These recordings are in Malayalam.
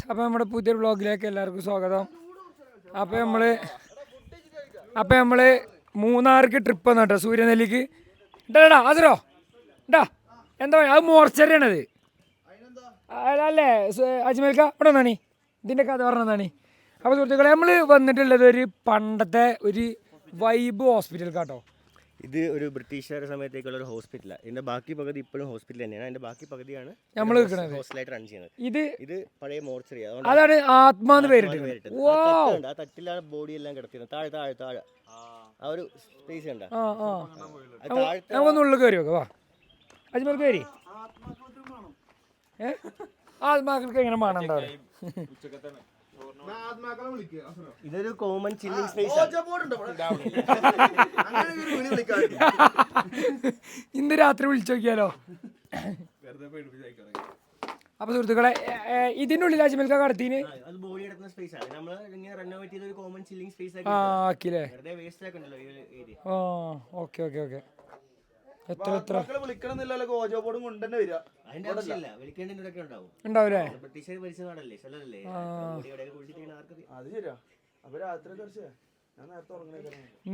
അപ്പോൾ നമ്മുടെ പുതിയൊരു വ്ളോഗിലേക്ക് എല്ലാവർക്കും സ്വാഗതം. അപ്പോൾ നമ്മൾ മൂന്നാർക്ക് ട്രിപ്പ് വന്നു കേട്ടോ, സൂര്യനെല്ലിക്ക്. ഇണ്ടാ അതിരോ ഉണ്ടാ എന്താ അത് മോർച്ചറിയാണത് അല്ലേ അജ്മൽക്ക? ഇവിടെ വന്നാണി ഇതിൻ്റെ കഥ പറഞ്ഞതാണ്. അപ്പോൾ സുഹൃത്തുക്കളെ, നമ്മൾ വന്നിട്ടുള്ളത് ഒരു പണ്ടത്തെ ഒരു വൈബ് ഹോസ്പിറ്റൽ കേട്ടോ. ഇത് ഒരു ബ്രിട്ടീഷുകാരുടെ സമയത്തേക്കുള്ള ഒരു ഹോസ്പിറ്റലാണ്. ഇതിന്റെ ബാക്കി പകുതി ഇപ്പോഴും ഹോസ്പിറ്റൽ തന്നെയാണ്. അതിന്റെ ബാക്കി പകുതിയാണ് നമ്മൾ ഹോസ്റ്റലായിട്ട് റൺ ചെയ്യുന്നത്. ഇത് പഴയ മോർച്ചറി, അതാണ് ആത്മാന്ന് പേരിട്ടത്. ആ തട്ടിലാണ് ബോഡി എല്ലാം കിടക്കുന്നത്. താഴെ താഴെ താഴെ ആ ഒരു സ്പേസ് ഉണ്ട്. നമുക്കൊന്ന് ഉള്ളിൽ കയറി വെക്കാം. വാ അജ്മൽ കയറി. ആത്മാക്കൾക്ക് എങ്ങനെ മണണ്ടാവും? ഇതൊരു കോമൺ ചില്ലിംഗ് സ്പേസ്. ഇന്ന് രാത്രി വിളിച്ചു നോക്കിയാലോ? അപ്പൊ സുഹൃത്തുക്കളെ, ഇതിന്റെ ഉള്ളിൽ അജ്മൽക്ക കടത്തിന് ആക്കില്ലേ? Okay okay okay. ഉണ്ടാവൂലേ?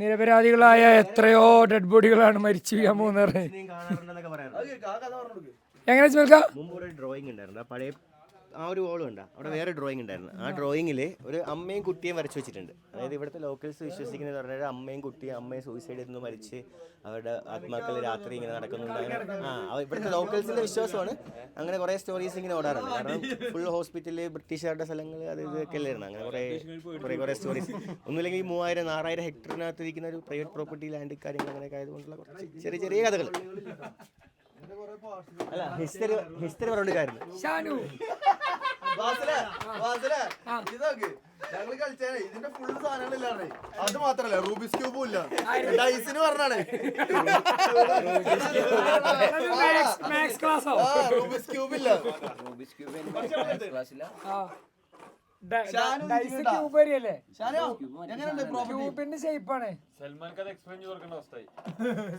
നിരപരാധികളായ എത്രയോ ഡെഡ് ബോഡികളാണ് മരിച്ചു വീഴാൻ പോകുന്നത്. എങ്ങനെ മുമ്പ് ഒരു ഡ്രോയിങ് ഉണ്ടായിരുന്നു പഴയ ആ ഒരു വോളും ഉണ്ട്. അവിടെ വേറെ ഡ്രോയിങ് ഉണ്ടായിരുന്നു. ആ ഡ്രോയിങ്ങിൽ ഒരു അമ്മയും കുട്ടിയും വരച്ചു വെച്ചിട്ടുണ്ട്. അതായത് ഇവിടുത്തെ ലോക്കൽസ് വിശ്വസിക്കുന്നത് പറഞ്ഞാൽ അമ്മയും കുട്ടിയും അമ്മയെ സൂയിസൈഡ് ചെയ്ത് മരിച്ച് അവരുടെ ആത്മാക്കൾ രാത്രി ഇങ്ങനെ നടക്കുന്നുണ്ട്. ഇവിടുത്തെ ലോക്കൽസിന്റെ വിശ്വാസമാണ്. അങ്ങനെ കുറേ സ്റ്റോറീസ് ഇങ്ങനെ ഓടാറുണ്ട്. കാരണം ഫുൾ ഹോസ്പിറ്റല് ബ്രിട്ടീഷുകാരുടെ സ്ഥലങ്ങൾ അത് ഇതൊക്കെ അല്ലായിരുന്നു. അങ്ങനെ കുറേ സ്റ്റോറീസ്. ഒന്നുമില്ലെങ്കിൽ 3000-4000 ഹെക്ടറിനകത്ത് ഇരിക്കുന്ന ഒരു പ്രൈവറ്റ് പ്രോപ്പർട്ടി ലാൻഡ് കാര്യങ്ങൾ അങ്ങനെയൊക്കെ ആയതുകൊണ്ടുള്ള കുറച്ച് ചെറിയ ചെറിയ കഥകൾ. അല്ല ഹിസ്റ്ററി പറഞ്ഞിട്ടായിരുന്നു. ഞങ്ങള് കളിച്ചേ ഇതിന്റെ ഫുൾ സാധനങ്ങളില്ലാണേ. അത് മാത്രല്ല റൂബിക്സ് ക്യൂബും ഇല്ല. ഡൈസിന് പറഞ്ഞാണ് റൂബിക്സ് ക്യൂബ് ഇല്ല. ക്യൂബിന്റെ ഷേപ്പാണ്.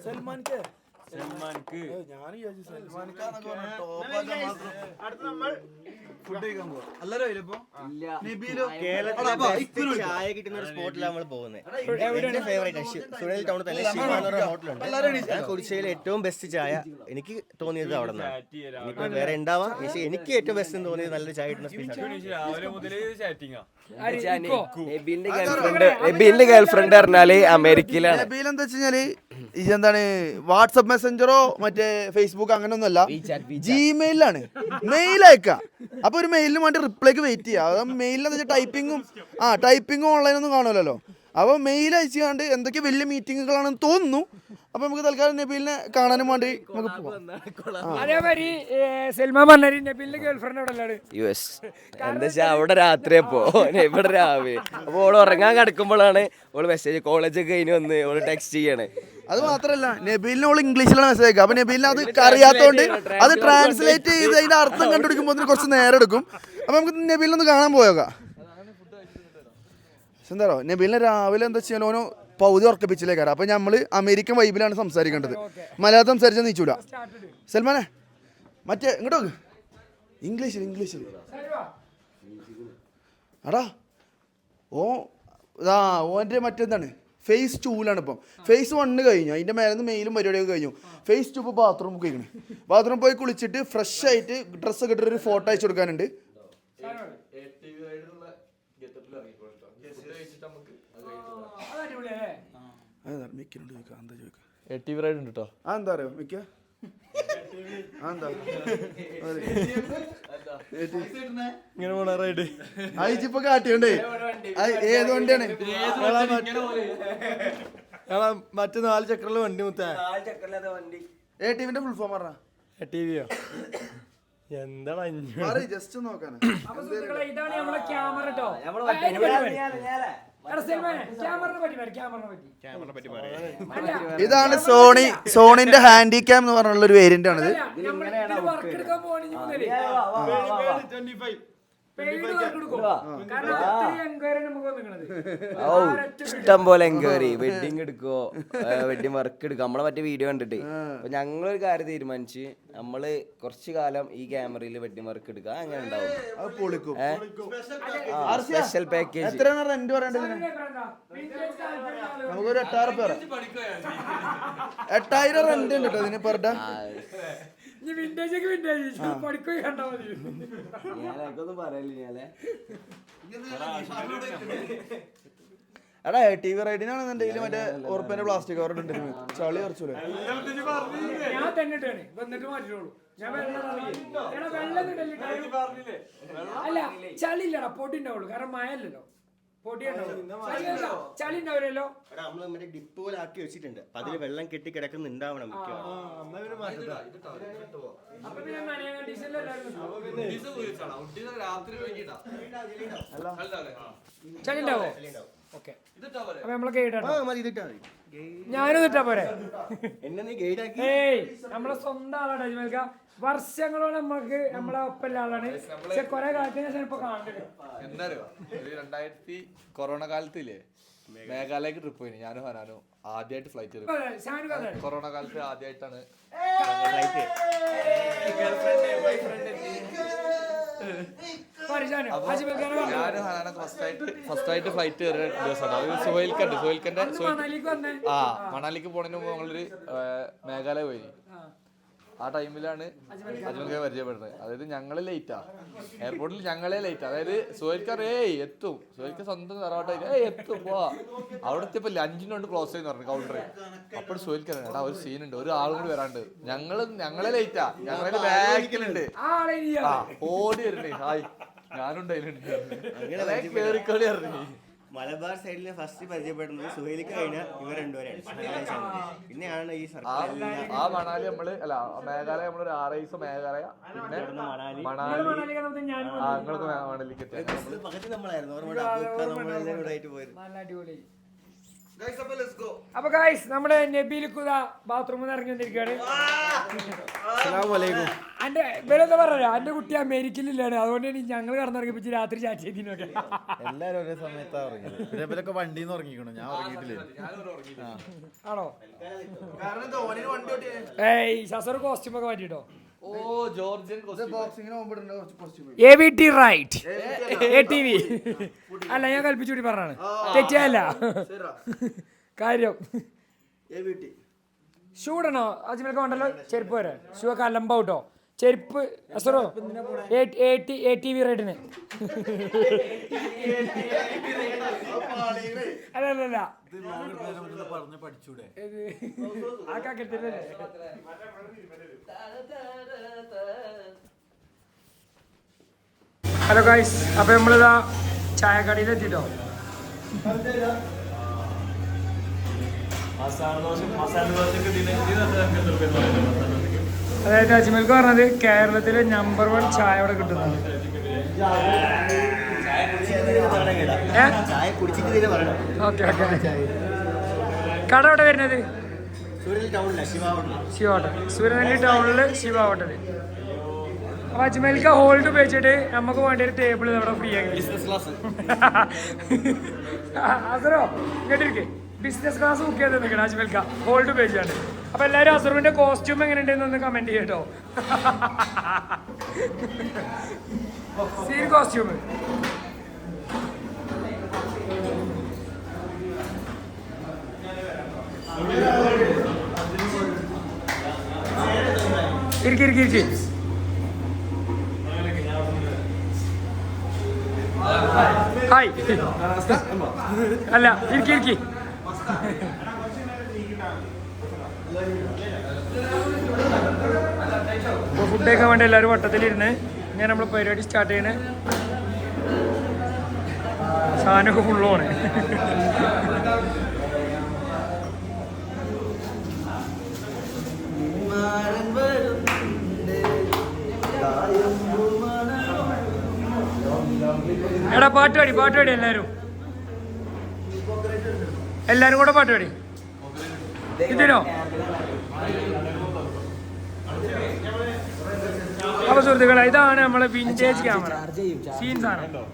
സൽമാൻക്ക് ചായ കിട്ടുന്ന ഒരു സ്പോട്ടിലാണ് നമ്മൾ പോകുന്നത്. എന്റെ ഫേവറേറ്റ് സുനിൽ ടൗണിൽ തന്നെ ശിവ എന്ന് പറഞ്ഞ ഹോട്ടലുണ്ട്. ഞാൻ കുടിച്ചതിൽ ഏറ്റവും ബെസ്റ്റ് ചായ എനിക്ക് തോന്നിയത് അവിടെ നിന്നാണ്. ഇനിയിപ്പോ വേറെ ഉണ്ടാവാം, പക്ഷേ എനിക്ക് ഏറ്റവും ബെസ്റ്റ് തോന്നിയത് നല്ലൊരു ചായ കിട്ടുന്ന നബീലിന്റെ ഗേൾഫ്രണ്ട് പറഞ്ഞാല് അമേരിക്കയിലാണ്. നബീൽ എന്താ വെച്ച് കഴിഞ്ഞാല് എന്താണ്, വാട്സപ്പ് മെസ്സഞ്ചറോ മറ്റേ ഫേസ്ബുക്ക് അങ്ങനൊന്നുമല്ല, ജിമെയിലാണ് മെയിൽ അയക്കാം. അപ്പൊ ഒരു മെയിലിന് വേണ്ടി റിപ്ലൈക്ക് വെയിറ്റ് ചെയ്യാം. അത് മെയിലിൽ എന്താ വെച്ചാൽ ടൈപ്പിങ്ങും ഓൺലൈനൊന്നും കാണുമല്ലോ. അപ്പൊ മെയിൽ അയച്ചുകൊണ്ട് എന്തൊക്കെ വലിയ മീറ്റിങ്ങുകളാണെന്ന് തോന്നുന്നു. അപ്പൊ നമുക്ക് തൽക്കാലം നബീലിനെ കാണാനും വേണ്ടി നമുക്ക് പോവാം. അതേമാതിരി സൽമാൻ പറഞ്ഞ നബീലിന്റെ ഗേൾഫ്രണ്ട് അവിടെ US എന്താ വെച്ചാ അവിടെ രാത്രിയപ്പോ ഇവിടെ രാവിലെ. അപ്പൊ ഓള് ഉറങ്ങാൻ കിടക്കുമ്പോഴാണ് ഓള് മെസ്സേജ് കോളേജൊക്കെ കഴിഞ്ഞ് വന്ന് ഓള് ടെക്സ്റ്റ് ചെയ്യണേ. അത് മാത്രല്ല നബീലിന് ഓള് ഇംഗ്ലീഷിലാണ് മെസ്സേജ് അയക്കുക. അപ്പൊ നബീലിന് അത് അറിയാത്തോണ്ട് അത് ട്രാൻസ്ലേറ്റ് ചെയ്ത് അതിന്റെ അർത്ഥം കണ്ടുപിടിക്കുമ്പോൾ കുറച്ച് നേരം എടുക്കും. അപ്പൊ നമുക്ക് നബീലിനൊന്ന് കാണാൻ പോയേക്കാം. എന്താ നബീലിനെ രാവിലെ എന്താ ചെയ്യാൻ ഓനോ പൗതി ഉറക്കപ്പിച്ചിലേക്കാരം. അപ്പൊ നമ്മള് അമേരിക്കൻ വൈബിലാണ് സംസാരിക്കേണ്ടത്. മലയാളം സംസാരിച്ചാൽ നീച്ചൂല. സൽമാനെ മറ്റേ ഇങ്ങോട്ടോ ഇംഗ്ലീഷിൽ അടാ ഓൻ്റെ മറ്റെന്താണ് ഫേസ് 2ലാണ് ഇപ്പം. ഫേസ് 1 കഴിഞ്ഞു, അതിൻ്റെ മേലെ നിന്ന് മെയിലും പരിപാടിയൊക്കെ കഴിഞ്ഞു. ഫേസ് 2 ഇപ്പോൾ ബാത്റൂമിൽ കഴിക്കണം. ബാത്റൂമിൽ പോയി കുളിച്ചിട്ട് ഫ്രഷ് ആയിട്ട് ഡ്രസ്സൊക്കെ ഇട്ടിട്ടൊരു ഫോട്ടോ അയച്ചു കൊടുക്കാനുണ്ട്. എന്താ അറിയോ മിക്ക അയച്ചിപ്പോ കാട്ടിയുണ്ടേ. ഏത് വണ്ടിയാണ്? മറ്റു 4 ചക്രമുള്ള വണ്ടി മുത്ത. ATVന്റെ ഫുൾ ഫോം പറഞ്ഞ ടിവിയോ എന്താണ് ജസ്റ്റ് നോക്കാനാ. ഇതാണ് നമ്മളെ ക്യാമറ കേട്ടോ. ഇതാണ് സോണിന്റെ ഹാൻഡി ക്യാം എന്ന് പറഞ്ഞുള്ള ഒരു വേരിയന്റ് ആണിത്. ഇഷ്ടം പോലെ എൻക്വയറി വെഡിങ് എടുക്കോ വെഡിങ് വർക്ക് എടുക്കോ നമ്മളെ മറ്റേ വീഡിയോ കണ്ടിട്ട് അപ്പൊ ഞങ്ങളൊരു കാര്യം തീരുമാനിച്ച് നമ്മള് കുറച്ചു കാലം ഈ ക്യാമറയിൽ വെഡിങ് വർക്ക് എടുക്കുക അങ്ങനെ ഉണ്ടാവും സ്പെഷ്യൽ പാക്കേജ് എത്രയാണ് റെന്റ് പറയേണ്ടത് നമുക്കൊരു 8,000 റെന്റ് ഉണ്ട് കേട്ടോ ഇതിന് പെർ ഡേ ഞാനൊന്നും പറയല്ലേ എടാ ടി വി റൈഡിനാണെന്നുണ്ടെങ്കിൽ മറ്റേ ഉറപ്പേന്റെ പ്ലാസ്റ്റിക് കവർ ഉണ്ട് ചളി കുറച്ചൂലേ ഞാൻ തെങ്ങിട്ടാണ് വന്നിട്ട് മാറ്റിട്ടോളൂ ഞാൻ അല്ല ചളി ഇല്ലടാ പൊടി ഉണ്ടാവുള്ളൂ കാരണം മഴ അല്ലല്ലോ പൊടി ചളി ഉണ്ടാവില്ലല്ലോ നമ്മള് മറ്റേ ഡിപ്പ് പോലെ ആക്കി വെച്ചിട്ടുണ്ട് അപ്പൊ അതില് വെള്ളം കെട്ടി കിടക്കുന്നുണ്ടാവണം ചളി ഉണ്ടാവോ ഓക്കെ അപ്പൊ നമ്മളെ ഗൈഡാണ് ഞാനും ഇട്ടാ പോരെ ഏയ് നമ്മളെ സ്വന്തം ആളാണ് അജ്മൽക്ക വർഷങ്ങളോളം നമ്മൾക്ക് നമ്മളെ ഒപ്പല്ല ആളാണ് പക്ഷെ കൊറേ കാലത്തിന് ശേഷം ഇപ്പൊ കാണുന്നുണ്ട് എന്തായാലും 2000 കൊറോണ കാലത്തില്ലേ മേഘാലയക്ക് ട്രിപ്പ് പോയി ഞാനും ഹനാനും ആദ്യമായിട്ട് ഫ്ലൈറ്റ് കൊറോണ കാലത്ത് ആദ്യമായിട്ടാണ് ഞാനും ഹനാനൊക്കെ ഫസ്റ്റ് ആയിട്ട് ഫ്ലൈറ്റ് കയറിയ ദിവസമാണ് അത് സുഹൈൽക്കന്റെ മണാലിക്ക് പോണതിന് മുമ്പ് ഞങ്ങളൊരു മേഘാലയ പോയി ആ ടൈമിലാണ് അജ്മൽക്കെ പരിചയപ്പെടുന്നത് അതായത് ഞങ്ങള് ലേറ്റാ എയർപോർട്ടിൽ ഞങ്ങളെ ലേറ്റ് അതായത് സുഹൈൽക്കാർ എത്തും സുഹൈൽക്ക് സ്വന്തം തറവാട്ടായിട്ട് എത്തും പോവാ അവിടെ എത്തിയപ്പോ 5 ക്ലോസ് ചെയ്യുന്ന പറഞ്ഞു കൗണ്ടർ അപ്പോൾ സുഹൈൽക്കാർ എടാ ഒരു സീനുണ്ട് ഒരു ആളും കൂടി വരാണ്ട് ഞങ്ങളെ ലേറ്റാ ഞങ്ങളെ ബാക്കിലുണ്ട് ഓടി വരണേ ഹായ് ഞാനുണ്ട് അതിലുണ്ട് കേറിക്കളി അറിഞ്ഞു മലബാർ സൈഡിൽ ഫസ്റ്റ് പരിചയപ്പെടുന്നത് സുഹൈലിക്ക് കഴിഞ്ഞ ഇവർ രണ്ടുപേരാണ് പിന്നെയാണ് ഈ ആ മണാലി നമ്മള് അല്ല മേഘാലയ നമ്മളൊരു 6 ദിവസം മേഘാലയ പിന്നെ മണാലി ഞങ്ങൾക്ക് മണാലിക്ക് പകത്തി നമ്മളായിരുന്നു അപ്പൊ ഗൈസ് നമ്മുടെ നബീൽ ഖുദ ബാത്റൂമിൽ ഇറങ്ങി വന്നിരിക്കുകയാണ് എന്റെ ഇവരെന്താ പറയാ എന്റെ കുട്ടി അമേരിക്കയിലാണ് അതുകൊണ്ടാണ് ഞങ്ങൾ കടന്നിറങ്ങിപ്പിച്ച് രാത്രി ചാറ്റ് ചെയ്തിനൊക്കെ എല്ലാരും ഒരേ സമയത്താണ് വണ്ടിന്ന് ഉറങ്ങിക്കണു ഞാൻ ഉറങ്ങിയിട്ടില്ല ആണോ ഏയ് ശാസ്ത്ര കോസ്റ്റ്യൂം ഒക്കെ മാറ്റിട്ടോ AVT റൈറ്റ് ATV അല്ല ഞാൻ കൽപ്പിച്ചുകൂടി പറഞ്ഞാണ് തെറ്റല്ല കാര്യം ഷൂ ഇടണോ അജ്മൽക്ക് വേണ്ടല്ലോ ചെരുപ്പ് വരെ ഷൂ ഒക്കെ അലമ്പാവട്ടോ ചെരുപ്പ് അസറോ ATV റൈഡിന് അല്ലല്ല ഹലോ ഗൈസ് അപ്പൊ നമ്മളിതാ ചായക്കടയിൽ എത്തിട്ടോ അതായത് അജ്മൽക്ക് പറഞ്ഞത് കേരളത്തിലെ നമ്പർ 1 ചായ അവിടെ കിട്ടുന്നത് ഓക്കെ കട എവിടെ വരുന്നത് ശിവ ഹോട്ടൽ സൂര്യനെല്ലി ടൗണില് ശിവ ഹോട്ടൽ അപ്പൊ അജ്മൽക്ക ഹോൾഡ് ഉപയോഗിച്ചിട്ട് നമുക്ക് വേണ്ടി ഒരു ടേബിൾ അവിടെ ഫ്രീ ആക്കി അസറോ കേട്ടിരിക്കേ ബിസിനസ് ക്ലാസ് ബുക്ക് ചെയ്ത് നിൽക്കണം അജ്മൽക്ക ഹോൾഡ് ഉപയോഗിച്ചാണ് അപ്പൊ എല്ലാവരും അസറുവിന്റെ കോസ്റ്റ്യൂം എങ്ങനെയുണ്ടെന്ന് കമന്റ് ചെയ്യട്ടോ സീൻ കോസ്റ്റ്യൂം ഇരിക്കി ഹായ് അല്ല ഇരിക്കി ഫുഡ് കഴിക്കാൻ വേണ്ടി എല്ലാവരും വട്ടത്തിലിരുന്ന് ഞാൻ നമ്മൾ പരിപാടി സ്റ്റാർട്ട് ചെയ്യണേ സാധനമൊക്കെ ഫുള്ളുമാണ് എടാ പാട്ടുപാടി എല്ലാരും കൂടെ പാട്ടുപാടി ഇതിനോ അപ്പൊ സുഹൃത്തുക്കളെ ഇതാണ് നമ്മളെ വിന്റേജ് ക്യാമറ സീൻ സാധനം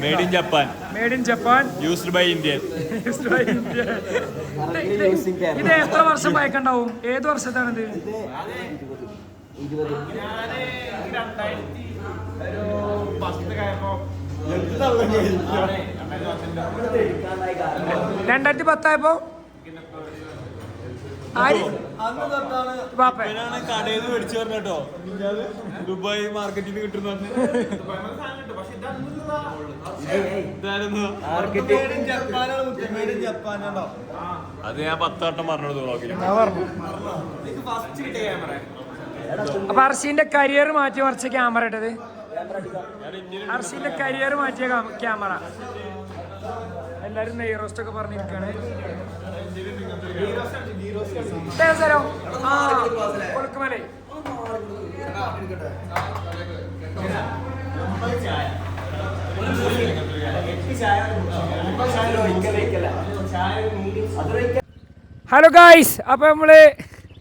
made in Japan made in Japan used by Indian. ഇത് എത്ര വർഷം പഴക്കണ്ടാവും? ഏത് വർഷത്താണിത്? രണ്ടായിരത്തി 10 കടയിൽ നിന്ന് മേടിച്ചു പറഞ്ഞോ ദുബായ് മാർക്കറ്റിൽ കിട്ടുന്ന അത് ഞാൻ 10 വട്ടം പറഞ്ഞത്. അപ്പൊ അർഷീന്റെ കരിയർ മാറ്റി മറിച്ച ക്യാമറ ഇട്ടത്, അർഷീന്റെ കരിയർ മാറ്റിയ ക്യാമറ. എല്ലാരും നെയ്റോസ്റ്റ് ഒക്കെ പറഞ്ഞിരിക്കാണ്. കൊളുക്കുമലേ ഹലോ ഗായ്സ്, അപ്പൊ നമ്മള്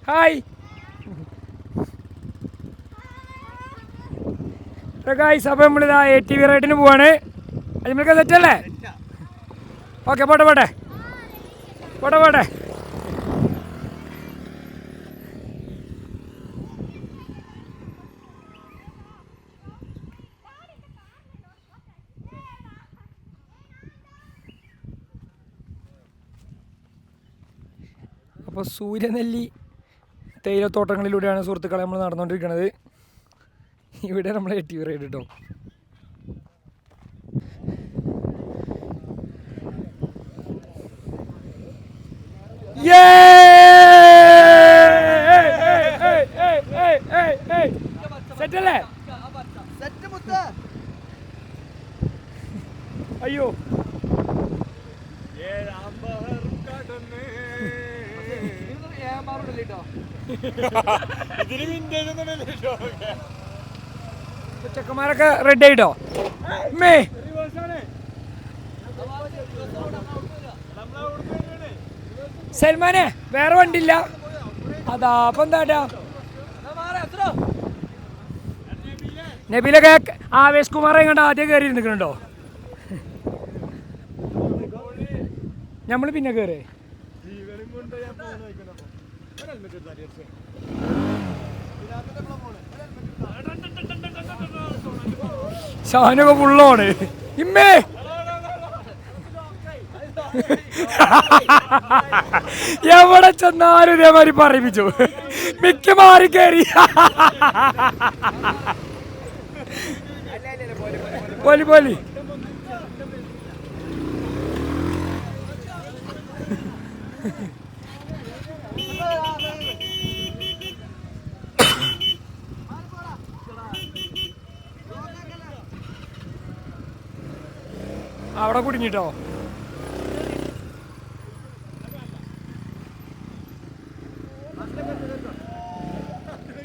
ഹായ് ഗായ്സ്, അപ്പൊ നമ്മളിതാ ATV റൈഡിന് പോവാണ്. അജ്മൽക്ക സെറ്റല്ലേ? ഓക്കെ, പോട്ടെ പോട്ടെ പോട്ടെ പോട്ടെ. അപ്പോൾ സൂര്യനെല്ലി തേയിലത്തോട്ടങ്ങളിലൂടെയാണ് സുഹൃത്തുക്കളെ നമ്മൾ നടന്നുകൊണ്ടിരിക്കുന്നത്. ഇവിടെ നമ്മൾ ATV റൈഡ് കേട്ടോ. സെറ്റല്ലേ? അയ്യോ ചെക്കന്മാരൊക്കെ റെഡി ആയിട്ടോ? മേ സൽമാനെ വേറെ വണ്ടിയില്ല? അതാ അപ്പൊ എന്താ നബീലൊക്കെ ആവേശ് കുമാറെ കണ്ട ആദ്യം കയറി നിൽക്കുന്നുണ്ടോ? ഞമ്മള് പിന്നെ കയറി ഷാനൊക്കെ ഫുള്ളോണ്. ഇമ്മേ എവിടെ ചെന്നാലും ഇതേമാതിരി പറയിപ്പിച്ചു. മിക്ക മാറി കയറി പോലി പോലി. അവിടെ കുടുങ്ങിട്ടോ.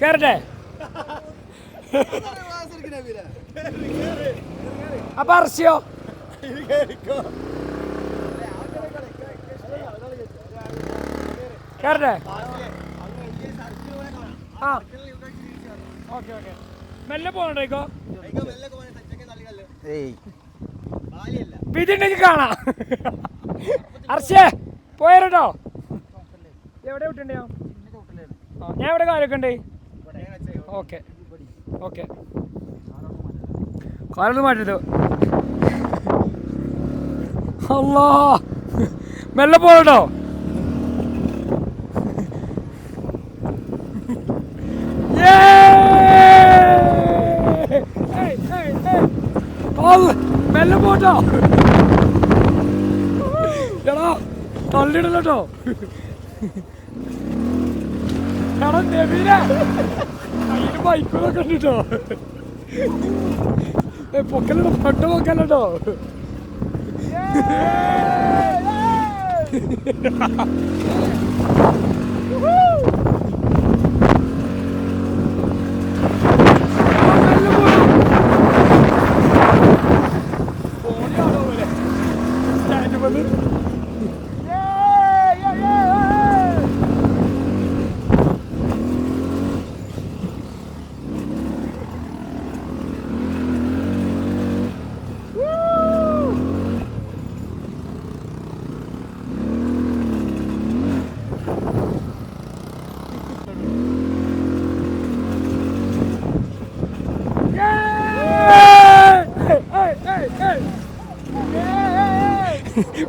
കേറട്ടെ? അപ്പൊ അർശിയോ കേറട്ടെ? ആ ഓക്കെ ഓക്കെ, മെല്ലെ പോകണ്ടേക്കോ. വിധിണ്ടെങ്കിൽ കാണാം. അർശേ പോയാലോ? എവിടെ വിട്ടുണ്ടോ? ഞാൻ എവിടെ കാലൊക്കെ ഉണ്ട്. Okay okay, കാലൊന്നും മാറ്റരുത്. അല്ലാ മെല്ലെ പോകട്ടോ. മെല്ലെ പോട്ടോ. എടാ തള്ളിടല്ലോ. എടാ നബീലെ അതിന് ബൈക്കൊക്കെ ഉണ്ടിട്ടോ. പൊക്കല്ലോ, പട്ട് പൊക്കല്ലോ.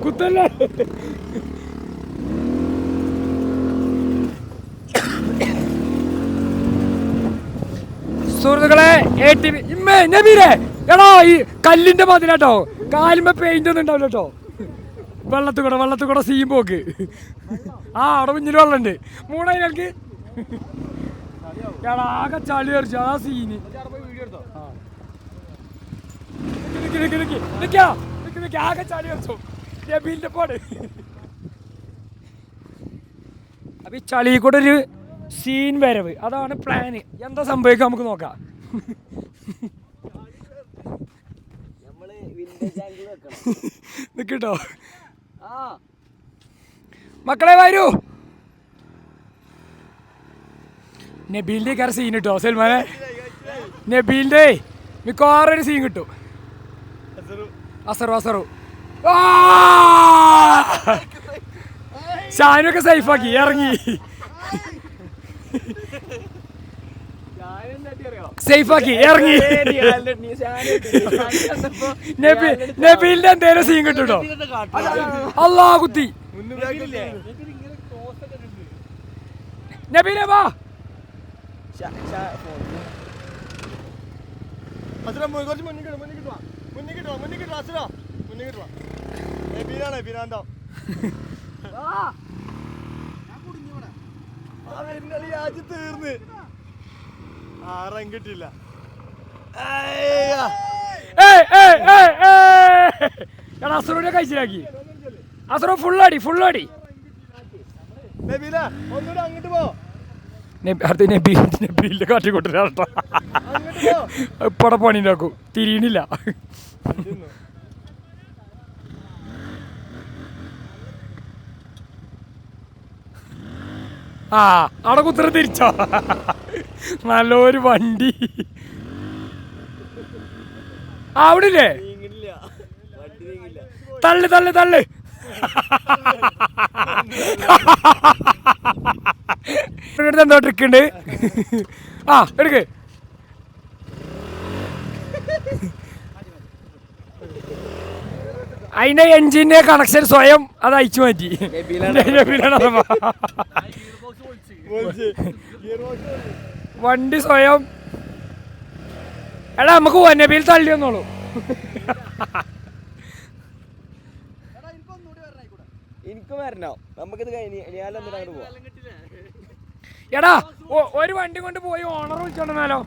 കുത്തല്ലേ. സുഹൃത്തുക്കളെ നബീരെ എടാ ഈ കല്ലിന്റെ മതിലാട്ടോ, കാലുമ്പോ പെയിന്റ് ഒന്നും ഉണ്ടാവില്ല കേട്ടോ. വെള്ളത്തിൽ കൂടെ സീൻ പോക്ക്. ആ അവിടെ മുന്നിൽ വെള്ളമുണ്ട്. മൂടയിലേക്ക് എടാ ആകെ ചളി വരച്ചു. ആ സീന് ആകെ ചളി വരച്ചു. നബീലിന്റെ പാട്. അപ്പൊ ഈ ചളി കൂടെ ഒരു സീൻ വരവ്, അതാണ് പ്ലാന്. എന്താ സംഭവിക്കുക നമുക്ക് നോക്കാം. നിക്കട്ടോ മക്കളെ വരൂ. നബീലിന്റെ കാര്യം സീൻ കിട്ടോ സൽമാനെ. നബീലിന്റെ മിക്കവാറും ഒരു സീൻ കിട്ടും. അസറു ഷാനൊക്കെ സേഫാക്കി ഇറങ്ങി. സേഫാക്കി ഇറങ്ങി. നബീലിന്റെ എന്തേലും സീൻ കിട്ടുട്ടോ. അല്ലാ കുത്തി. നബീലെ വാ. തീർന്ന് ആരം കിട്ടില്ല. അസറൂനെ കഴിച്ചിലാക്കി. അസറു ഫുള്ളടി. അങ്ങോട്ട് പോ. അടുത്ത നബീലിന്റെ കാട്ടിക്കൊണ്ടിരാട്ടോ. ഇപ്പടെ പണി ഉണ്ടാക്കും. തിരിയണില്ല. ആ അവിടെ കുത്തിര തിരിച്ചോ. നല്ലൊരു വണ്ടി അവിടെ ഇല്ലേ. തള്ളു എന്തോ ട്രിക്ക് ഉണ്ട്. ആ എടുക്ക്. അതിന്റെ എഞ്ചിന്റെ കണക്ഷൻ സ്വയം അത് അയച്ചു മാറ്റി. വണ്ടി സ്വയം. എടാ നമുക്ക് നബീൽ തള്ളി വന്നോളൂ. എനിക്ക് വരണോ? നമുക്കിത് കഴിഞ്ഞ് എടാ ഒരു വണ്ടി കൊണ്ട് പോയി ഓണർ വിളിച്ചോണ്ടെന്നാലോ.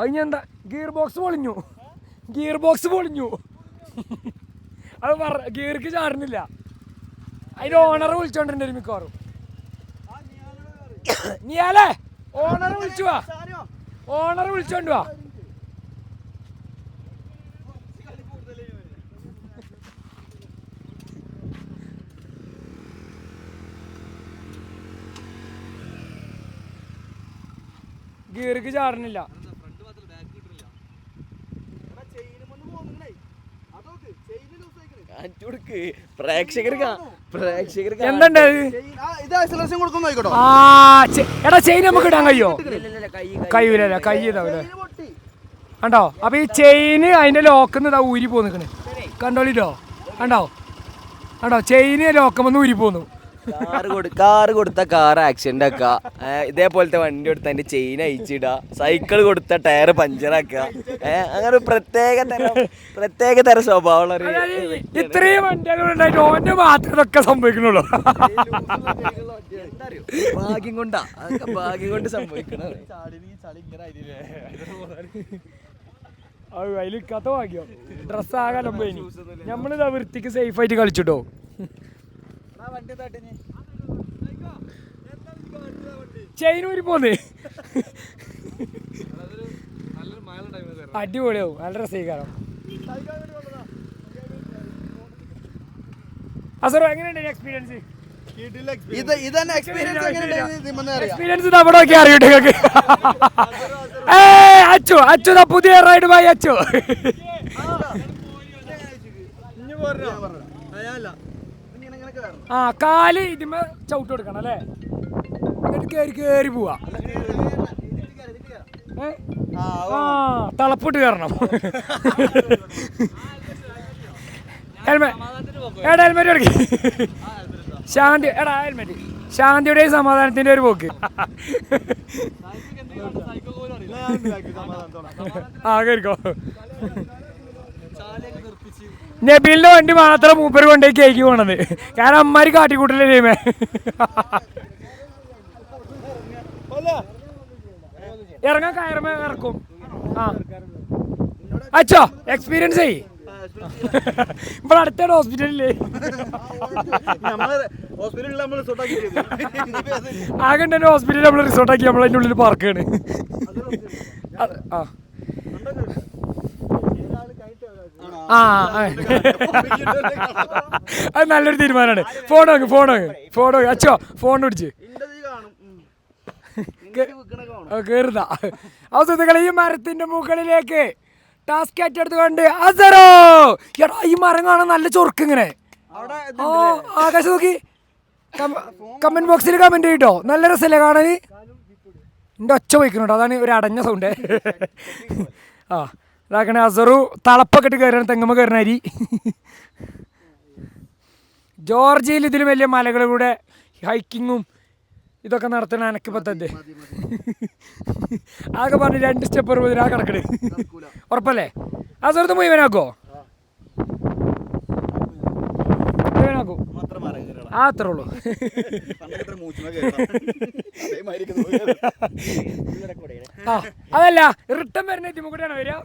അതിനെന്താ ഗിയർ ബോക്സ് പൊളിഞ്ഞു. അത് ഗിയർക്ക് ചാടുന്നില്ല. അതിന് ഓണർ വിളിച്ചോണ്ടിട്ടുണ്ട് മിക്കവാറും. നീയാലേ ഓണർ വിളിച്ചോണ്ട് വാ. ഗിയർക്ക് ചാടുന്നില്ല. എടാ ചെയിൻ നമുക്ക് ഇടാൻ കഴിയൂല. കൈ ഇതാവൂലേ കണ്ടോ. അപ്പൊ ഈ ചെയിന് അതിന്റെ ലോക്കിന്ന് ഇതാ ഊരി പോന്നിക്കണ്. കണ്ടോളിട്ടോ. കണ്ടോ ചെയിന് ലോക്കമെന്ന് ഊരി പോന്നു. കാറ് കൊടുത്ത കാർ ആക്സിഡന്റ് ആക്കുക, ഇതേപോലത്തെ വണ്ടി കൊടുത്ത അതിന്റെ ചെയിൻ അയച്ചിടുക, സൈക്കിൾ കൊടുത്ത ടയർ പഞ്ചറാക്കുക, അങ്ങനെ പ്രത്യേക തരം സ്വഭാവമുള്ള ഇത്രയും വണ്ടികളുണ്ടായിട്ട് ഓന്റെ മാത്രം ഇതൊക്കെ സംഭവിക്കണുള്ളൂ. ഭാഗ്യം കൊണ്ട് സംഭവിക്കണം. അതിലിക്കാത്ത ഭാഗ്യം. ഡ്രസ്സ് ആകാലം പോയി. നമ്മളിതാ വൃത്തിക്ക് സേഫ് ആയിട്ട് കളിച്ചിട്ടോ. ചെയിൻ ഊരി പോന്നേ. അടിപൊളിയാവും. നല്ല രസീകാരം. അസറോ എങ്ങനെയുണ്ട് എക്സ്പീരിയൻസ്? എക്സ്പീരിയൻസ് അവിടെ ഒക്കെ അറിയട്ടെ നിങ്ങൾക്ക്. അച്ചു പുതിയ റൈഡ് ബൈ അച്ചു. ആ കാല് ഇതിമേ ചവിട്ട് കൊടുക്കണം അല്ലേ. എന്നിട്ട് കേറി പോവാ. തളപ്പിട്ട് കയറണം. ഹെൽമെറ്റ് എടാ ഹെൽമെറ്റ് എടുക്ക് ശാന്തി എടാ ഹെൽമെറ്റ് ശാന്തിയുടെയും സമാധാനത്തിന്റെ ഒരു പോക്ക് ആ കേൾക്കോ നബീലിന്റെ വണ്ടി മാത്രം മൂപ്പര് കൊണ്ടേക്ക് കേക്ക് പോണത് കാരണം അമ്മാര് കാട്ടിക്കൂട്ടല്ലേ ചെയ്യുമേ ഇറങ്ങാൻ കയറുമ്പോ ഇറക്കും ആ അച്ഛോ എക്സ്പീരിയൻസ് ചെയ് ഇവിടെ അടുത്താണ് ഹോസ്പിറ്റലില്ലേ ആകെ തന്നെ ഹോസ്പിറ്റലിൽ നമ്മൾ റിസോർട്ടാക്കി നമ്മൾ അതിൻ്റെ ഉള്ളിൽ പാർക്കാണ് ആ അത് നല്ലൊരു തീരുമാനമാണ് ഫോൺ അച്ഛോ ഫോൺ പിടിച്ച് കേറുന്ന അവസരങ്ങളെ ഈ മരത്തിന്റെ മുകളിലേക്ക് ടാസ്ക് ഏറ്റെടുത്തുകൊണ്ട് അസറോ എടാ ഈ മരം കാണാൻ നല്ല ചൊറുക്ക് ഇങ്ങനെ ആകാശം നോക്കി കമന്റ് ബോക്സിൽ കമന്റ് ചെയ്യട്ടോ നല്ല രസമല്ലേ കാണാൻ എൻ്റെ ഒച്ച പോയിക്കുന്നുണ്ടോ അതാണ് ഒരു അടഞ്ഞ സൗണ്ട് ആ ഇതാക്കണേ അസറു തളപ്പൊക്കെ ഇട്ട് കയറാൻ തെങ്ങുമ്പോൾ കയറുന്ന അരി ജോർജിയയിൽ ഇതിലും വലിയ മലകളിലൂടെ ഹൈക്കിങ്ങും ഇതൊക്കെ നടത്തണ എനക്ക് പത്തത് ആകെ പറഞ്ഞ് 2 സ്റ്റെപ്പ് വരുമ്പോൾ ആ കിടക്കണേ ഉറപ്പല്ലേ ആ സ്ഥലത്ത് മുഴുവനാക്കോ മുഴുവനാക്കൂ ആ അത്രേ ഉള്ളൂ ആ അതല്ല റിട്ടേൺ വരുന്ന എത്തിമുക്കൂടെയാണോ വരിക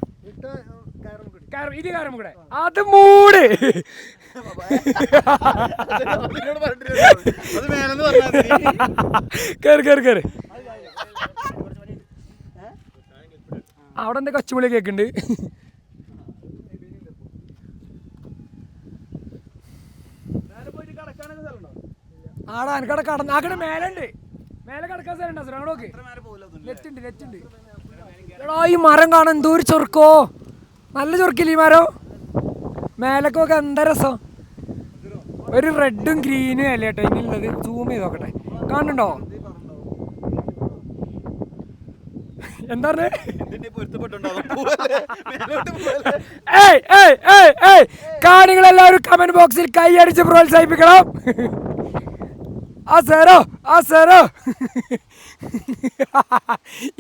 ഇത് കാരം കൂടെ അത് മൂട് കേറ് കേറ് കേറ് അവിടെ എന്താ കച്ചുമുളി കേക്കുണ്ട് ആടാ എനിക്കവിടെ കടന്ന് ആക്കടെ മേലുണ്ട് മേലെ കിടക്കാൻ സ്ഥലമുണ്ടോ സാർ അങ്ങോട്ട് നെറ്റുണ്ട് നെറ്റുണ്ട് എടാ ഈ മരം കാണാൻ എന്തോ ഒരു ചൊറുക്കോ നല്ല ചൊറുക്കില്ല ഈ മരം മേലക്കൊക്കെ എന്താ രസം ഒരു റെഡും ഗ്രീനും അല്ലേ കേട്ടോ ഇനിയുള്ളത് സൂം ചെയ്ത് നോക്കട്ടെ കാണുന്നുണ്ടോ എന്താ കാണികളെല്ലാവരും കമന്റ് ബോക്സിൽ കൈയടിച്ച് പ്രോത്സാഹിപ്പിക്കണം ആ സാറോ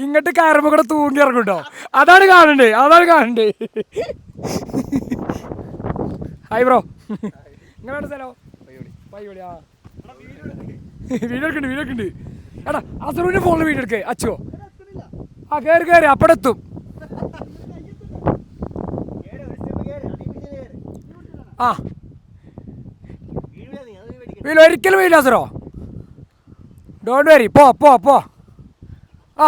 ഇങ്ങോട്ട് കയറുമ്പോ കൂടെ തൂങ്ങി ഇറങ്ങുട്ടോ അതാണ് കാണണ്ടേ ഹായ് ബ്രോ നിങ്ങളുടെ സ്ഥലോ പയ്യോടി ആ വീഡിയോ എടുക്കുന്നുണ്ട് എടാ അസറുവിന്റെ ഫോണിൽ വീഡിയോ എടുക്കേ അച്ചോ ആ കയറി അപ്പടെത്തും ആ ഒരിക്കലും വീട്ടിൽ അസറോ ഡോണ്ട് വെരി പോ ആ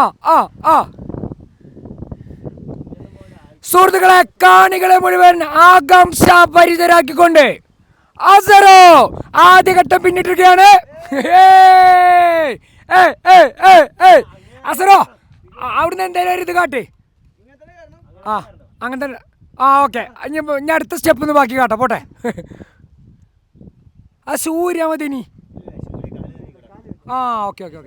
സുഹൃത്തുക്കളെ കാണികളെ മുഴുവൻ ആകാംക്ഷ ഭരിതരാക്കിക്കൊണ്ട് അസറോ ആദ്യഘട്ടം പിന്നിട്ടിരിക്കുകയാണ് അസറോ അവിടുന്ന് എന്തായാലും ഒരു ഇത് കാട്ടെ ആ അങ്ങനെ തന്നെ ആ ഓക്കെ ഞാൻ അടുത്ത സ്റ്റെപ്പ് ഒന്ന് ബാക്കി കാട്ടാ പോട്ടെ ആ സൂര്യ മതി ഇനി ആ ഓക്കെ അപ്പോൾ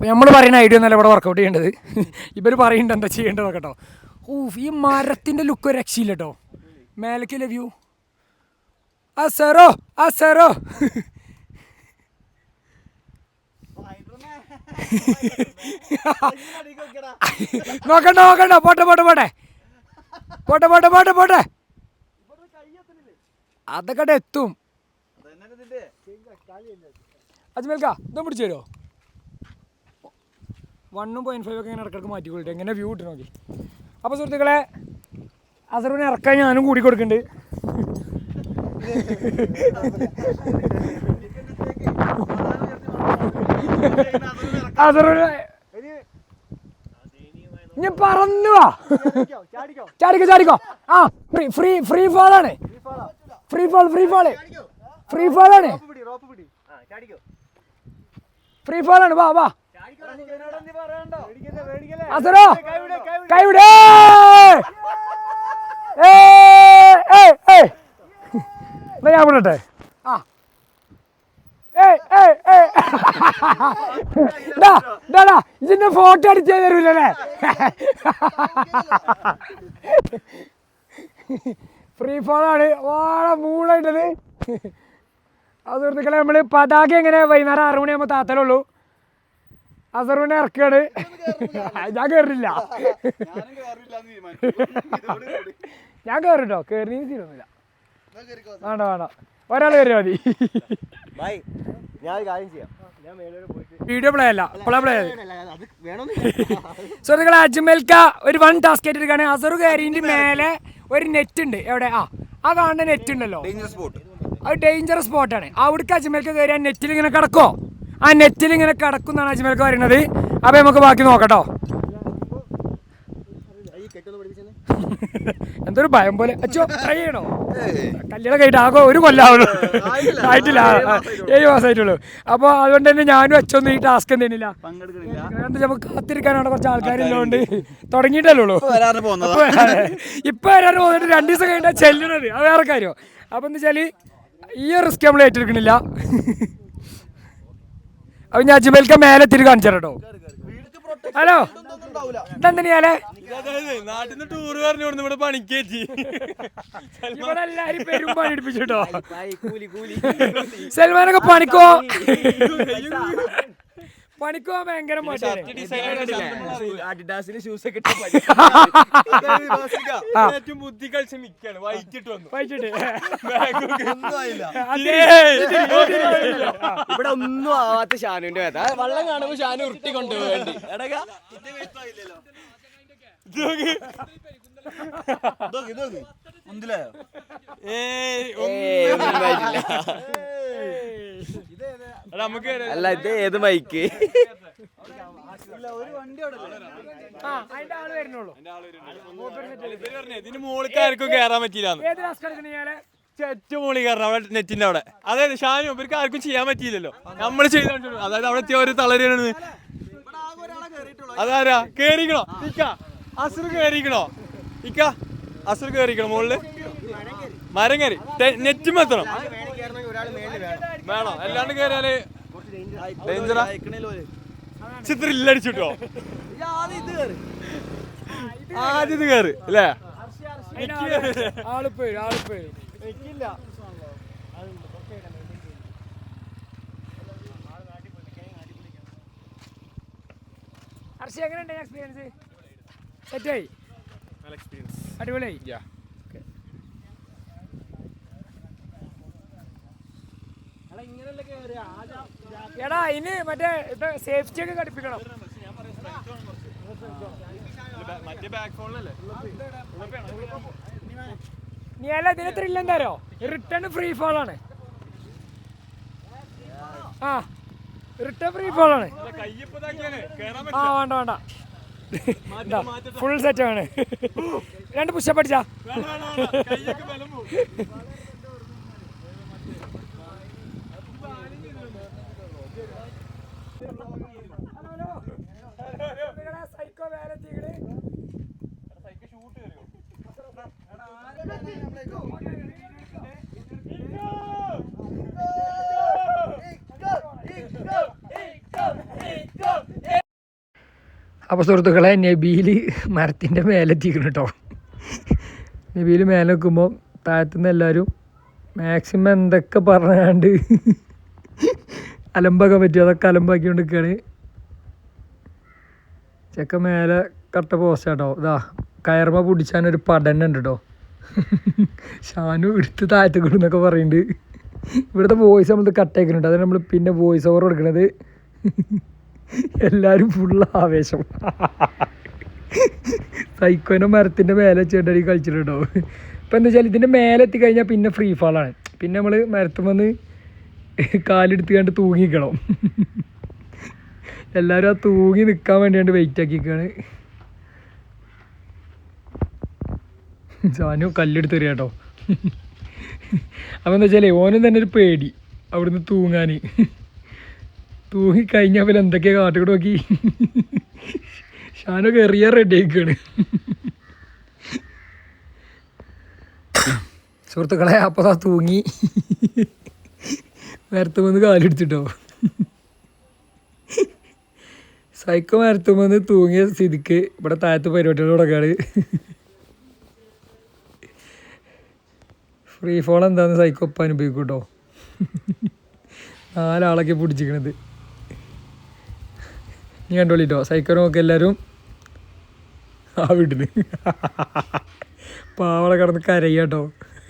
നമ്മൾ പറയുന്ന ഐഡിയ ഒന്നല്ല ഇവിടെ വർക്കൗട്ട് ചെയ്യേണ്ടത് ഇവർ പറയുന്നുണ്ട് എന്താ ചെയ്യേണ്ടത് കേട്ടോ ഈ മരത്തിൻ്റെ ലുക്ക് ഒരു രക്ഷയില്ല കേട്ടോ മേലക്കില്ല വ്യൂ ആ സാറോ നോക്കണ്ട പോട്ടെ അതൊക്കെ എത്തും അജ്മൽക്ക ഇതും പിടിച്ചു തരുമോ 1.5 ഒക്കെ ഇങ്ങനെ ഇടക്കിടക്ക് മാറ്റിക്കൊള്ളിട്ട് എങ്ങനെ വ്യൂ കിട്ടും നോക്കി അപ്പോൾ സുഹൃത്തുക്കളെ അസറിനെ ഇറക്കാൻ ഞാനും കൂടി കൊടുക്കുന്നുണ്ട് അസറിനെ ഞാൻ പറന്നു വാ ചാടിക്കോ ആ ഫ്രീ ഫാളാണ് വാ അസറോ കൈവിടെ ഞാൻ വിടട്ടെ ആ ഇതിന്റെ ഫോട്ടോ അടിച്ചേ തരൂലേ ഫ്രീ ഫോളാണ് ഓളെ മൂളായിട്ടത്. അത് സുഹൃത്തുക്കളെ നമ്മൾ പതാക എങ്ങനെ വൈകുന്നേരം 6 മണിയാകുമ്പോൾ താത്തലുള്ളൂ. അസറുവിനെ ഇറക്കാണ്. ഞാൻ കയറില്ല, ഞാൻ കയറിട്ടോ. കയറി തീരൊന്നുമില്ല, വേണ്ട വേണ്ട, ഒരാൾ കയറിയാൽ മതി. ബൈ, ഞാൻ ഒരു കാര്യം ചെയ്യാം, ഞാൻ മേലോട്ട് പോയിട്ട് വീഡിയോ പ്ലേ അല്ല, പ്ലേ പ്ലേ അത് വേണമെന്നില്ല. സുഹൃത്തുക്കളെ അജ്മൽക്ക ഒരു 1 ടാസ്ക് ആയിട്ടിരിക്കുകയാണ്. അസറു കയറിൻ്റെ മേലെ ഒരു നെറ്റ് ഉണ്ട്. എവിടെ? ആ കാണുന്ന നെറ്റ് ഉണ്ടല്ലോ, അത് ഡേഞ്ചറസ് സ്പോട്ടാണ്. അവിടേക്ക് അജ്മൽക്ക കയറി ആ നെറ്റിൽ ഇങ്ങനെ കിടക്കോ, ആ നെറ്റിൽ ഇങ്ങനെ കിടക്കും എന്നാണ് അജ്മൽക്ക പറയുന്നത്. അപ്പോൾ നമുക്ക് ബാക്കി നോക്കട്ടോ. എന്തൊരു ഭയം പോലെ. അച്ഛോ ട്രൈ ചെയ്യണോ? കല്യാണം കഴിഞ്ഞിട്ട് ആകെ 1 കൊല്ലാവുള്ളൂ, ആയിട്ടില്ല, 7 മാസമായിട്ടുള്ളൂ. അപ്പോൾ അതുകൊണ്ട് തന്നെ ഞാനും അച്ഛനൊന്നും ഈ ടാസ്ക് എന്തെയ്യുന്നില്ല, നമുക്ക് കാത്തിരിക്കാനാണ് കുറച്ച് ആൾക്കാരുള്ളതുകൊണ്ട് തുടങ്ങിയിട്ടല്ലേ ഉള്ളൂ. ഇപ്പൊ വരാൻ പോന്നിട്ട് 2 ദിവസം കഴിഞ്ഞാൽ ചെല്ലണത്, അത് വേറെ കാര്യം. അപ്പം എന്താ വെച്ചാൽ ഈ റിസ്ക് നമ്മൾ ഏറ്റെടുക്കണില്ല. അപ്പം ഞാൻ അജ്മൽക്ക മേലെ തിരി കാണിച്ചു കേട്ടോ. ഹലോ, ഇതെന്തിനാലേ നാട്ടിൽ നിന്ന് ടൂർ പറഞ്ഞു കൊടുത്ത് ഇവിടെ പണിക്കേറ്റി ഇവിടെ എല്ലാരും പെരും പണി എടുപ്പിച്ചിട്ടോ. സൽമാനൊക്കെ പണിക്കോ ഭയങ്കര ഏറ്റവും ബുദ്ധി കളിച്ച് മിക്കാണ് വൈകിട്ട് വന്നു. ഇവിടെ ഒന്നും ആവാത്ത ഷാനുവിന്റെ വേദ വെള്ളം കാണുമ്പോ ഷാനു ഉരുട്ടി കൊണ്ടുപോകേണ്ടി. അല്ല ഇത് ഏത് മൈക്ക്? ഇതിന് മുകളിൽ ആർക്കും കയറാൻ പറ്റിയില്ല, ഏറ്റവും മുകളിൽ കയറണം അവിടെ നെറ്റിന്റെ അവിടെ. അതായത് ഷാനു ഇവർക്ക് ആർക്കും ചെയ്യാൻ പറ്റിയില്ലല്ലോ, നമ്മൾ ചെയ്തോണ്ട്. അതായത് അവിടെ എത്തിയ ഒരു തളരാണ്. അതാരാ കേറിക്കണോ? ഇക്ക അസുർ കേറിക്കണോ? ഇക്ക അസുർ കേറിക്കണോ? മുകളില് മരം കയറി നെറ്റും എത്തണം വേണോ? അല്ലാണ്ട് കയറിയാല് ഡേഞ്ചറാ. ത്രില്ലടിച്ചിട്ടോ ആദ്യം ഇത് കയറി അല്ലേ? എങ്ങനെയുണ്ട് എക്സ്പീരിയൻസ്? സെറ്റായി, അടിപൊളിയായി. എടാ ഇനി മറ്റേ സേഫ്റ്റി ഒക്കെ ഘടിപ്പിക്കണം. നീ അല്ല ഇതിന് ത്രില്ല് എന്താരോ, റിട്ടേൺ ഫ്രീ ഫോൾ ആണ്. ആ റിട്ടേൺ ഫ്രീ ഫോൾ ആണ്. ആ വേണ്ട വേണ്ട, ഫുൾ സെറ്റ് ആണ്. 2 പുഷപ്പ് അടിച്ചാ. സൈക്കോ വേറെ അപ്പോൾ സുഹൃത്തുക്കളെ നബീൽ മരത്തിൻ്റെ മേലെത്തിക്കണം കേട്ടോ. നബീൽ മേലെ നിൽക്കുമ്പോൾ താഴത്തുനിന്ന് എല്ലാവരും മാക്സിമം എന്തൊക്കെ പറഞ്ഞാണ്ട് അലമ്പാക്കാൻ പറ്റുമോ അതൊക്കെ അലമ്പാക്കിക്കൊണ്ട് നിൽക്കുകയാണ്. ചെക്ക മേലെ കട്ട പോസ്റ്റാട്ടോ. ഇതാ കയറുമ്പ പിടിച്ചാനൊരു പഠനം കേട്ടോ. ഷാനു എടുത്ത് താഴത്ത് കൊടുന്നൊക്കെ പറയുന്നുണ്ട്. ഇവിടുത്തെ വോയിസ് നമ്മൾ കട്ടേക്കുന്നുണ്ട്, അതിന് നമ്മൾ പിന്നെ വോയിസ് ഓവർ കൊടുക്കണത്. എല്ലാവരും ഫുള്ള് ആവേശം. സൈക്കോനെ മരത്തിൻ്റെ മേലെ വെച്ചിട്ട് കളിച്ചിട്ടുണ്ടോ. ഇപ്പം എന്താ വെച്ചാൽ ഇതിൻ്റെ മേലെ എത്തിക്കഴിഞ്ഞാൽ പിന്നെ ഫ്രീ ഫാളാണ്. പിന്നെ നമ്മൾ മരത്തും വന്ന് കാലെടുത്ത് കണ്ട് തൂങ്ങിക്കണം. എല്ലാവരും ആ തൂങ്ങി നിൽക്കാൻ വേണ്ടിയാണ്ട് വെയിറ്റ് ആക്കിക്കാണ്. സാനു കല്ലെടുത്ത് തരിക കേട്ടോ. അപ്പോൾ എന്താ വെച്ചാൽ ഓനും തന്നെ ഒരു പേടി അവിടുന്ന് തൂങ്ങാൻ. തൂങ്ങിക്കഴിഞ്ഞാൽ പിന്നെ എന്തൊക്കെയാണ് കാട്ടുകൂടെ നോക്കി. ഷാനൊക്കെ എറിയാൻ റെഡി ആയിക്കാണ്. സുഹൃത്തുക്കളെ അപ്പോൾ ആ തൂങ്ങി മരത്തുമെന്ന് കാലെടുത്തിട്ടോ. സൈക്കോ മരത്തുമെന്ന് തൂങ്ങിയ സ്ഥിതിക്ക് ഇവിടെ താഴത്ത് പരിപാടികൾ തുടങ്ങാണ്. ഫ്രീ ഫോൾ എന്താന്ന് സൈക്കോ ഒപ്പം അനുഭവിക്കും കേട്ടോ. 4 ആളൊക്കെ പിടിച്ചിക്കണത്. നീ കണ്ടോളിട്ടോ സൈക്കോ നോക്കി എല്ലാവരും ആ വീട്ടിൽ പാവളെ കിടന്ന് കരയാട്ടോ.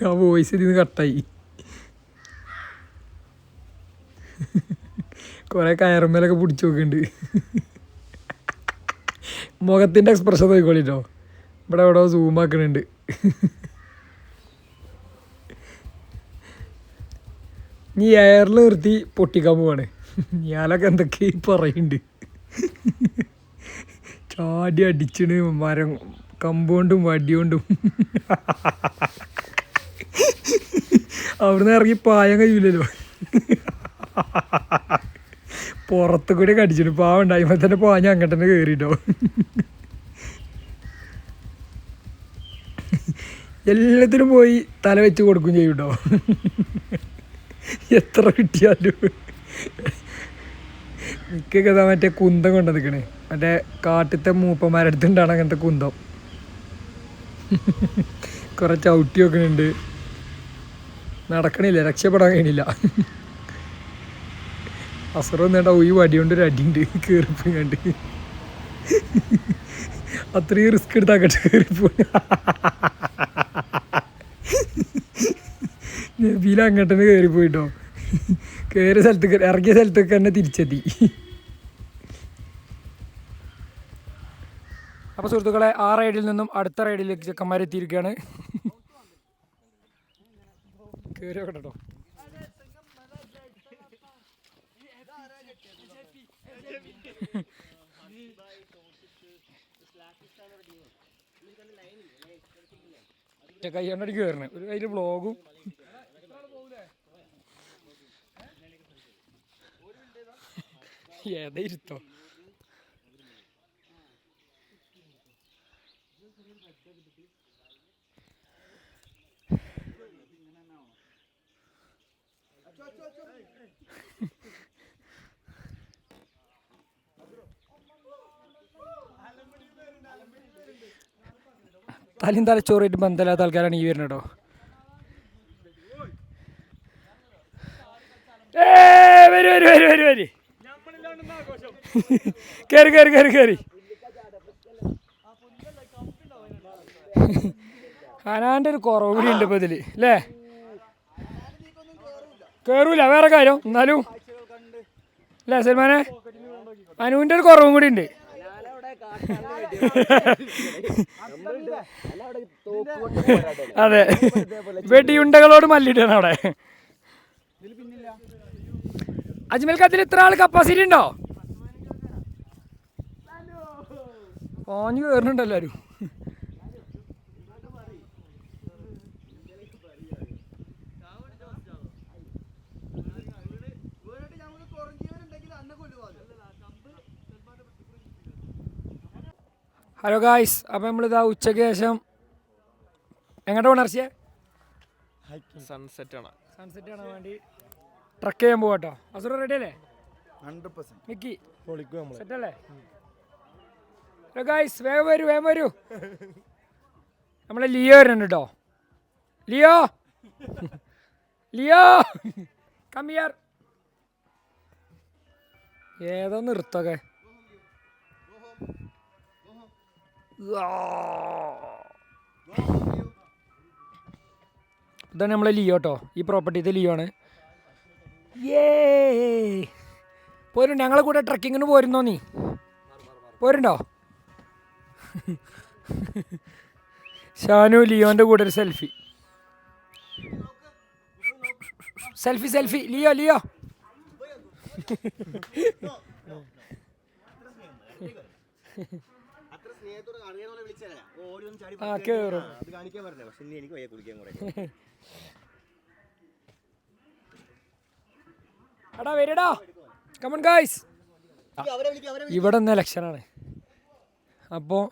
ആ വോയിസ് ഇതിന്ന് കട്ടായി. കുറേ കയറുമ്മേലൊക്കെ പിടിച്ച് നോക്കുന്നുണ്ട്. മുഖത്തിൻ്റെ എക്സ്പ്രഷൻ നോക്കിക്കോളിട്ടോ. ഇവിടെ എവിടെ സൂം ആക്കണുണ്ട്. നീ എയറിൽ നിർത്തി പൊട്ടിക്കാൻ പോവാണ്. ഞാനൊക്കെ എന്തൊക്കെ പറയുന്നുണ്ട്. ചാടി അടിച്ചിന് മരം കമ്പുകൊണ്ടും വടികൊണ്ടും. അവിടുന്ന് ഇറങ്ങി പായാൻ കഴിയില്ലല്ലോ. പുറത്ത് കൂടി കടിച്ചിട്ട് പാവുണ്ടായി തന്നെ പാഞ്ഞ അങ്ങോട്ട് തന്നെ കയറിട്ടോ. എല്ലാത്തിനും പോയി തല വെച്ച് കൊടുക്കും ചെയ്യും കേട്ടോ. എത്ര കിട്ടിയാലും. മിക്കൊക്കെ മറ്റേ കുന്തം കൊണ്ട് നിൽക്കണേ. മറ്റേ കാട്ടിത്തെ മൂപ്പന്മാരടുത്തുണ്ടാണ് അങ്ങനത്തെ കുന്തം. കുറെ ചവിട്ടി വെക്കണുണ്ട്. നടക്കണില്ല, രക്ഷപ്പെടാൻ കഴിയണില്ല. അസറൊന്നേട്ടാ ഈ വടി കൊണ്ട് ഒരു അടിയുണ്ട് കയറിപ്പോ കണ്ട്. അത്രയും റിസ്ക് എടുത്താക്കട്ടെ കയറിപ്പോ. നബീല അങ്ങോട്ടന്നെ കയറിപ്പോയിട്ടോ. കയറിയ സ്ഥലത്ത് ഇറങ്ങിയ സ്ഥലത്തൊക്കെ തന്നെ തിരിച്ചെത്തി. അപ്പോൾ സുഹൃത്തുക്കളെ, ആ റൈഡിൽ നിന്നും അടുത്ത റൈഡിലേക്ക് ചെക്കന്മാരെത്തിയിരിക്കുകയാണ്. കയറി കേട്ടോ. കയ്യാണ്ടടിക്ക് കയറണേ. ഒരു കയ്യിൽ വ്ളോഗും ഏതാ ഇരുത്തോ. തലയും തലച്ചോറായിട്ട് ബന്ധമില്ലാത്ത ആൾക്കാരാണ് ഈ വരുന്നത് കേട്ടോ. വരി വരി വരി വരി വരി കയറി കയറി കയറി കയറി. ഹനാൻ്റെ ഒരു കുറവ് കൂടി ഉണ്ട് ഇപ്പം ഇതിൽ അല്ലേ? കയറൂല വേറെ കാര്യം എന്നാലും അല്ലേ സൽമാനെ? അനുവിൻ്റെ ഒരു കുറവും കൂടി ഉണ്ട്. അതെ, വെടിയുണ്ടകളോട് മല്ലിട്ടാണ് അവിടെ. അജ്മൽക്ക് അതിൽ ഇത്ര ആൾ കപ്പാസിറ്റി ഉണ്ടോ? ഓഞ്ഞു കയറുന്നുണ്ട് എല്ലാവരും. ഹലോ ഗായ്സ്, അപ്പോൾ നമ്മളിതാ ഉച്ചയ്ക്ക് ശേഷം എങ്ങോട്ട് പോകണം ഇറച്ചിയെ? സൺസെറ്റ് ആണ്. സൺസെറ്റ് കാണാൻ വേണ്ടി ട്രക്ക് ചെയ്യാൻ പോവാട്ടോ. അസുറ റെഡി അല്ലേ? 100%. മിക്കി സെറ്റ് അല്ലേ? ഹലോ ഗായ്സ്, വേഗം വരൂ വേഗം വരൂ. നമ്മളെ ലിയോ വരുന്നുണ്ട് കേട്ടോ. Leo Leo come here. ഏതോ നിർത്തക്കെ. ഇതാണ് നമ്മളെ ലിയോ കേട്ടോ. ഈ പ്രോപ്പർട്ടിത്തെ ലിയോ ആണ്. പോരുണ്ട് ഞങ്ങളെ കൂടെ ട്രക്കിങ്ങിന് പോരുന്നോ? നീ പോരുണ്ടോ? ഷാനു ലിയോന്റെ കൂടെ ഒരു selfie. Selfie selfie. Leo Leo ആ കേറും. എടാ വരടാ. Come on guys. ഇവിടെ നിന്ന് ഇലക്ഷനാണ്. അപ്പോൾ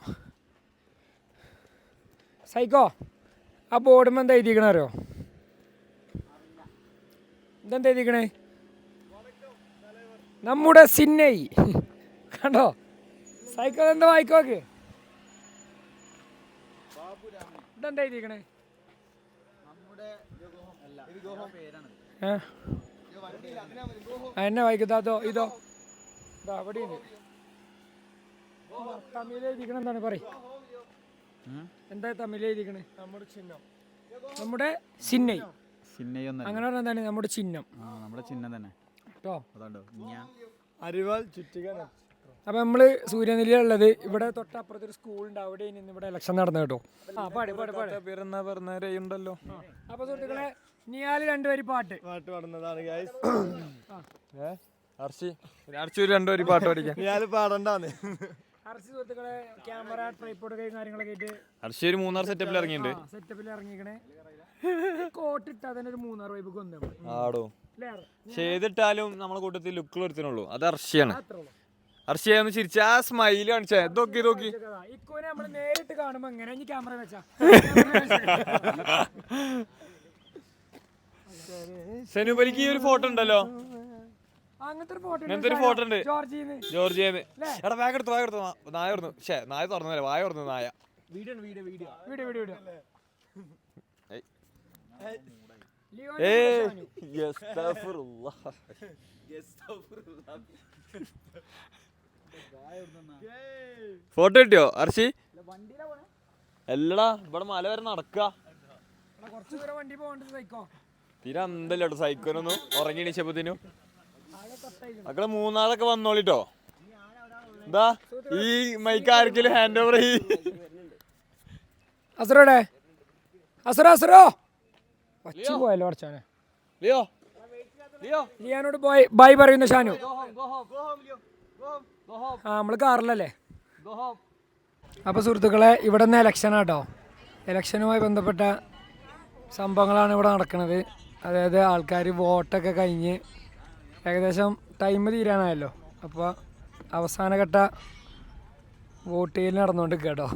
സൈക്കോ ആ ബോർഡുമ്പോൾ എന്താ എഴുതിക്കണ അറിയോ? ഇതെന്താ എഴുതിക്കണേ? നമ്മുടെ സിന്നൈ കണ്ടോ? സൈക്കോ എന്താ വായിക്കോക്ക്. ഇതെന്താ എഴുതിക്കണേ? എന്നെ വായിക്കത്തോ ഇതോ അവിടെയുണ്ട്. തമിഴ് എഴുതിക്കണ എന്താണ് പറയും? എന്താ തമിഴ് എഴുതിക്കണേ? നമ്മുടെ ചിഹ്നം. അങ്ങനെ പറഞ്ഞാൽ എന്താണ് നമ്മുടെ ചിഹ്നം? നമ്മുടെ ചിഹ്നം തന്നെ കേട്ടോ. അരിവാൾ ചുറ്റിക. അപ്പൊ നമ്മള് സൂര്യനെല്ലിയുള്ളത് ഇവിടെ തൊട്ടപ്പുറത്തൊരു സ്കൂളുണ്ട്, അവിടെ നിന്ന് ഇവിടെ ഇലക്ഷൻ നടന്നു കേട്ടോ. ഉണ്ടല്ലോ. അപ്പൊ സുഹൃത്തുക്കളെ നിയാല് രണ്ടുപേര് പാട്ട് പാടുന്നതാണ് ഗൈസ്. അർച്ചി രണ്ടുപേരും പാട്ട് പഠിക്കാം. ഞാൻ പാടണ്ടാന്ന്. അർച്ചി സുഹൃത്തുക്കളെ ക്യാമറ ട്രൈപ്പോഡ് കാര്യങ്ങളൊക്കെ ആയിട്ട് അർച്ചി ഒരു 3-6 സെറ്റപ്പിൽ ഇറങ്ങിയിട്ടുണ്ട്. സെറ്റപ്പിൽ ഇറങ്ങിക്കണേ. കോട്ട് ഇട്ടാ തന്നെ ഒരു 3-6 വൈബ് കൊന്നു ആടോ ചെയ്തിട്ടാലും നമ്മളെ കൂട്ടത്തിൽ ലുക്കിൽ ഒരുത്തിനുള്ളൂ. അത് അർച്ചിയാണ്. അർച്ചയൊന്ന് ചിരിച്ച ആ സ്മൈല് കാണിച്ചേ. നോക്കി ഇക്കോനെ നമ്മള് നേരിട്ട് കാണുമ്പോ എങ്ങനെ ഇനി ക്യാമറ വെച്ചാ സെനുബലിക്ക് ഈ ഒരു ഫോട്ടോ ഉണ്ടല്ലോ. അങ്ങനത്തെ ഒരു ഫോട്ടോ അങ്ങനത്തെ ഒരു ഫോട്ടോ ഉണ്ട് ജോർജിന്ന്. ജോർജിയന്ന്. എടാ ബാഗ് എടുത്തു നായ തുറന്നു. നായ തുറന്നല്ലേ, വായ തുറന്നു നായ. വീഡിയോ ഫോട്ടോ കിട്ടിയോ അർച്ചി? എല്ലടാ ഇവിടെ മല വരെ നടക്കുക. കുറച്ചു ദൂരം വണ്ടി പോകേണ്ടത് സൈക്കോ. തീരെ അന്തല്ലോ സൈക്കോനൊന്നും ഉറങ്ങി എണീച്ചപ്പത്തിനും. മക്കളെ മൂന്നാളൊക്കെ വന്നോളിട്ടോ. എന്താ ഈ മൈക്ക് ആർക്കെങ്കിലും ഹാൻഡ് ഓവർ ചെയ്യ്. അസറോടെ അസറോ വച്ചു പോയല്ലോ അടച്ചാനെ. ലിയാനോട് ബൈ പറയുന്നു ഷാനു. നമ്മള് കാറിലല്ലേ. അപ്പൊ സുഹൃത്തുക്കളെ ഇവിടെ നിന്ന് ഇലക്ഷനാട്ടോ. ഇലക്ഷനുമായി ബന്ധപ്പെട്ട സംഭവങ്ങളാണ് ഇവിടെ നടക്കുന്നത്. അതായത് ആൾക്കാർ വോട്ടൊക്കെ കഴിഞ്ഞ് ഏകദേശം ടൈം തീരാനായല്ലോ. അപ്പോൾ അവസാനഘട്ട വോട്ട് ചെയ്യൽ നടന്നുകൊണ്ട് കേട്ടോ.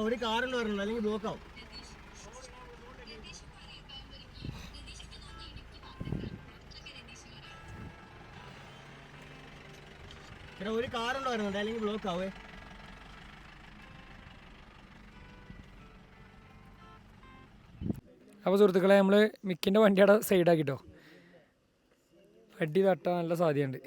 ഒരു കാറിൽ വരണം, അല്ലെങ്കിൽ ബ്ലോക്ക് ആവും. ഒരു കാറുണ്ട് വരുന്നുണ്ട്, അല്ലെങ്കിൽ ബ്ലോക്ക് ആവേ. അപ്പോൾ സുഹൃത്തുക്കളെ നമ്മൾ മിക്കിൻ്റെ വണ്ടിയുടെ സൈഡാക്കിട്ടോ. അടി തട്ടാൻ നല്ല സാധ്യതയുണ്ട്.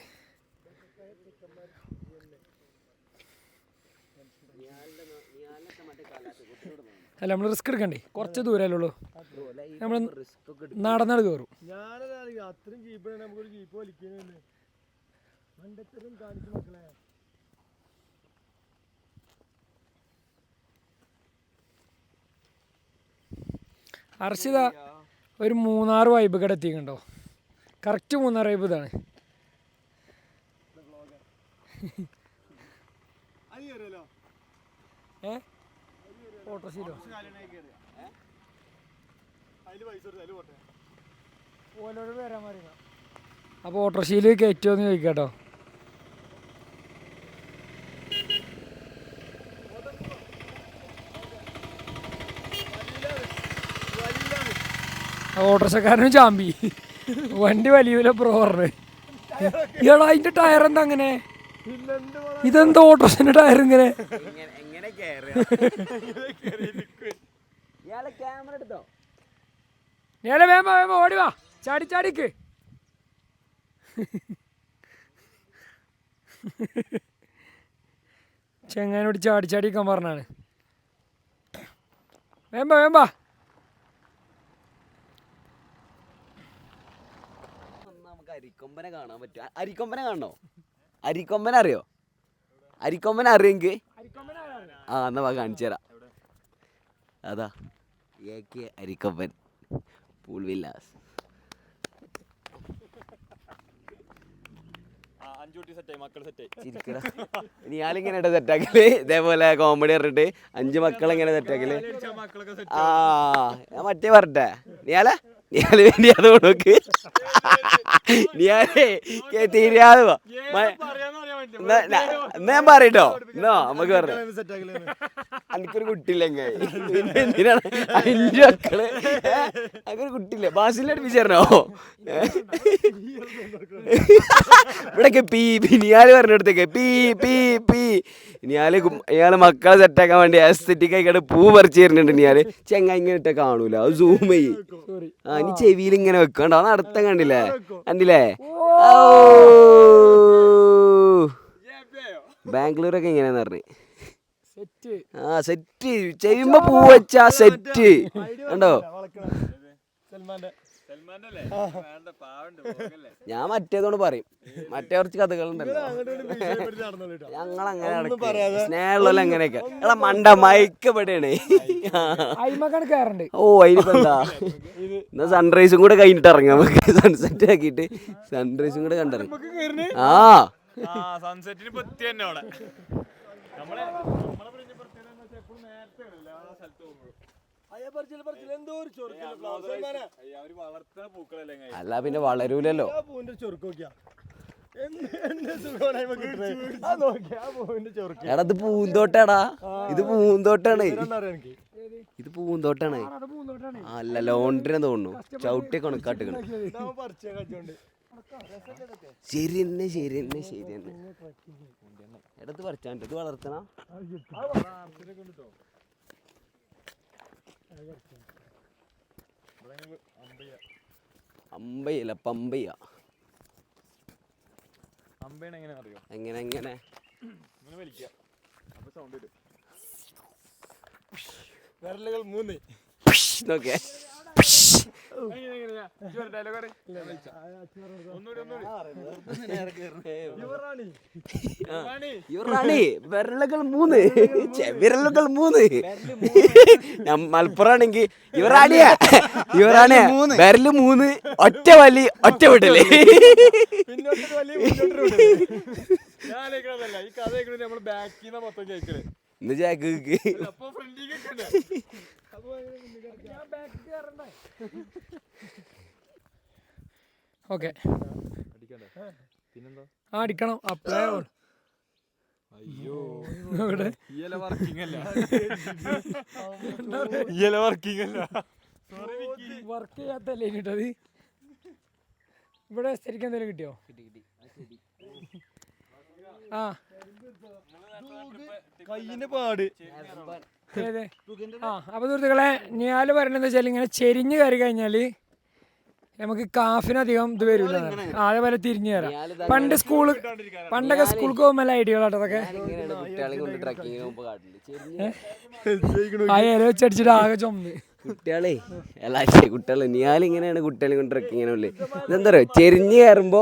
അല്ല നമ്മൾ റിസ്ക് എടുക്കണ്ടേ, കുറച്ച് ദൂരമല്ലേ ഉള്ളൂ. നമ്മൾ നടന്നത് കയറും. അത്രയും ജീപ്പ് നമുക്കൊരു ജീപ്പ് വലിക്കുന്നതന്നെ കാണിച്ചു മക്കളെ. അർഷിത ഒരു 3-6 വൈബ് കട എത്തിക്കണ്ടോ. കറക്റ്റ് 3-6 വൈബ് ഇതാണ്. ഓട്ടോഷീലോ ഓലോട് വരാൻ പറയുക. അപ്പോൾ ഓട്ടോഷീൽ കയറ്റുമോ എന്ന് ചോദിക്കാട്ടോ. ഓട്ടോറിക്ഷക്കാരനും ചാമ്പി വണ്ടി വലിയ ബ്രോറിന്. ഇയാളാ അതിന്റെ ടയർ എന്താ അങ്ങനെ? ഇതെന്താ ഓട്ടോറിക്ഷന്റെ ടയർ ഇങ്ങനെ? നേരെ വേമ്പ ഓടിവാ, ചാടിക്ക്. ചെങ്ങാനോട് ചാടിക്കാൻ പറഞ്ഞാണ്. വേമ്പ അരിക്കൊമ്പനെ കാണാൻ പറ്റും. അരിക്കൊമ്പനെ കാണണോ? അരിക്കൊമ്പനെ അറിയോ? അരിക്കൊമ്പനെ അറിയെങ്കിൽ എന്നാ കാണിച്ചു തരാം. അതാ അരിക്കൊമ്പൻ പൂൾ വില്ലാസ്. ഞാനിങ്ങനെ സെറ്റാക്കല് ഇതേപോലെ കോമഡി പറഞ്ഞിട്ട് 5 മക്കളെങ്ങനെ സെറ്റാക്കല്. ഞാൻ മറ്റേ പറഞ്ഞേ നീയാല് വേണ്ടി അത് നോക്ക്. ഞാനേ തിരിയാതെ വാ. എന്നാ ഞാൻ പറയട്ടോ എന്നാ നമുക്ക് പറഞ്ഞു എനിക്കൊരു കുട്ടിയില്ല പിന്നെ എന്തിനാണ് 5 മക്കള് എനിക്കൊരു കുട്ടിയില്ല ബാസിൽ അടുപ്പിച്ചേരണോ ഇവിടെയൊക്കെ പീ നിയാല് പറഞ്ഞെടുത്തേക്ക് പീ പീ പീ ഇയാള് മക്കളെ സെറ്റാക്കാൻ വേണ്ടി ആസ്തെറ്റിക് ആയിക്കാണ്ട് പൂ പറിച്ചു തരുന്നുണ്ട് ഇയാള് ചെങ്ങ ഇങ്ങനെ ഇട്ട കാണൂല അത് സൂം ചെയ്യ് ഇനി ചെവിയിൽ ഇങ്ങനെ വെക്കണ്ടോ അത് നടത്തം കണ്ടില്ലേ ബാംഗ്ലൂരൊക്കെ ഇങ്ങനെയാന്ന് പറഞ്ഞു ആ സെറ്റ് ചെയ്യുമ്പോ പൂ വെച്ചാ സെറ്റ് കണ്ടോ ഞാൻ മറ്റേതോട് പറയും മറ്റേ കുറച്ച് കഥകളുണ്ടല്ലോ ഞങ്ങളങ്ങനെ സ്നേഹമുള്ള അങ്ങനെയൊക്കെ എടാ മണ്ട മയക്കപ്പെടേണേ ഓ അതിനിപ്പോ എന്താ എന്നാ സൺറൈസും കൂടെ കഴിഞ്ഞിട്ട് ഇറങ്ങാം നമുക്ക് സൺസെറ്റ് ആക്കിയിട്ട് സൺറൈസും കൂടെ കണ്ടിറങ്ങി ആ സൺസെറ്റിന് പറ്റി തന്നെ അവിടെ അല്ല പിന്നെ വളരൂലല്ലോ എടാ ഇത് പൂന്തോട്ടാടാ ഇത് പൂന്തോട്ടാണ് ഇത് പൂന്തോട്ടാണ് അല്ല ലോണ്ടറിനെ തോന്നുന്നു ചവിട്ടിയൊക്കെ കണക്കാട്ടിക്കണം ശരി തന്നെ എടത്ത് പറിച്ചാണ്ട് ഇത് വളർത്തണ അമ്പയല്ല പമ്പയ്യ എങ്ങനെ വിരലുകൾ 3 നോക്കേ വിരലുകൾ 3 വിരലുകൾ 3 മലപ്പുറാണെങ്കിൽ ഇവറാണിയാ വിരല് 3 ഒറ്റ വലി ഒറ്റ വിടല് ഇന്ന് ജാക്ക് ഓക്കെ അടിക്കണം അപ്ലൈ വർക്ക് ചെയ്യാത്തല്ലേ കിട്ടത് ഇവിടെ ശരിക്കും എന്തെങ്കിലും കിട്ടിയോ ആ കയ്യിന് പാട് അതെ ആ അപ്പോൾ സുഹൃത്തുക്കളെ ഞാൻ പറയണെന്ന് വെച്ചാൽ ഇങ്ങനെ ചെരിഞ്ഞ് കയറി കഴിഞ്ഞാൽ നമുക്ക് കാഫിനധികം ഇത് വരില്ല അതേപോലെ തിരിഞ്ഞു തരാം പണ്ടൊക്കെ സ്കൂൾക്ക് പോകുമ്പോൾ ഐഡിയകളാട്ടോ അതൊക്കെ ആ ഇല വെച്ചടിച്ചിട്ട് ആകെ ചുമന്ന് കുട്ടികളെ ഞാനിങ്ങനെയാണ് കുട്ടികളെ കൊണ്ട് ട്രക്കിങ്ങിനെ ഉള്ളു ഇതെന്താ പറയുക ചെരിഞ്ഞ് കയറുമ്പോ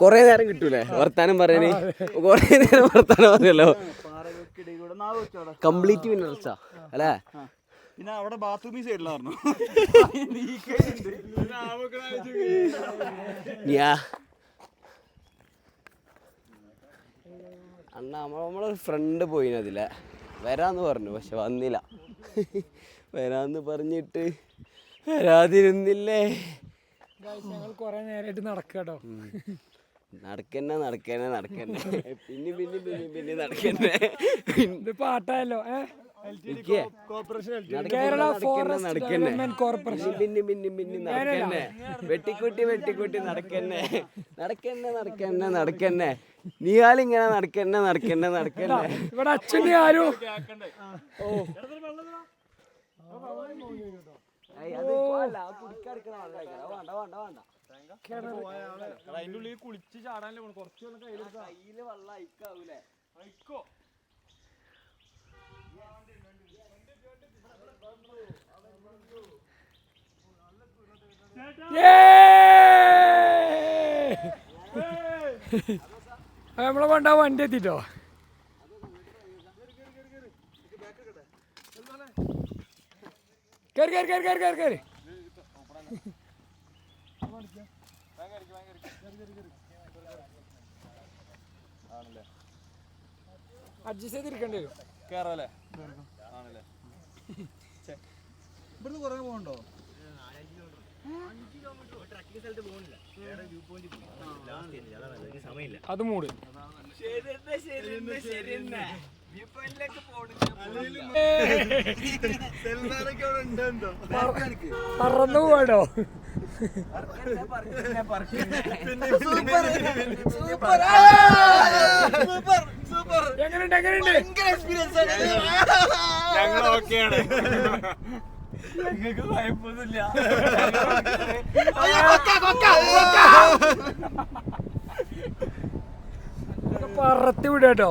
കൊറേ നേരം കിട്ടൂലേ വർത്താനം പറയാന് കൊറേ നേരം വർത്താനം പറയല്ലോ കംപ്ലീറ്റ് മിനറൽസാ അല്ലേ പിന്നെ അവിടെ ബാത്റൂമി സൈഡിലായിരുന്നു അണ്ണ നമ്മളെ ഫ്രണ്ട് പോയിനതില്ലേ വരാന്ന് പറഞ്ഞു പക്ഷെ വന്നില്ല വരാന്ന് പറഞ്ഞിട്ട് വരാതിരുന്നില്ലേ ഞങ്ങൾ കൊറേ നേരമായിട്ട് നടക്കാട്ടോ നടക്കന്നെ പിന്നെ നടക്കന്നെ ഇത് പാട്ടായല്ലോ കേരള ഫോറസ്റ്റ് ഡെവലപ്മെന്റ് കോർപ്പറേഷൻ പിന്നെ വെട്ടിക്കൂട്ടി നടക്കന്നെ നീയാലിങ്ങനെ നടക്കന്നെ ഇവിടെ അച്ഛൻ്റെ ആരും അതിന്റെ ഉള്ളിൽ കുളിച്ച് ചാടാനല്ലേ കുറച്ച് വെള്ളം കയ്യില് വെള്ളം അയക്കാവൂലേ അയക്കോ നമ്മളെ കൊണ്ടാ വണ്ടി എത്തിട്ടോ കേറി അഡ്ജസ്റ്റ് ചെയ്തിരിക്കേണ്ടി വരും കേറാല്ലേ ആണല്ലേ ഇവിടുന്ന് കുറേ പോകണ്ടോ സമയമില്ല. അത് മൂട്. പറന്നു പോവാടോ. എങ്ങനെയുണ്ട് ഞങ്ങൾ ഓക്കെയാണ്. പറത്തി വിടട്ടോ.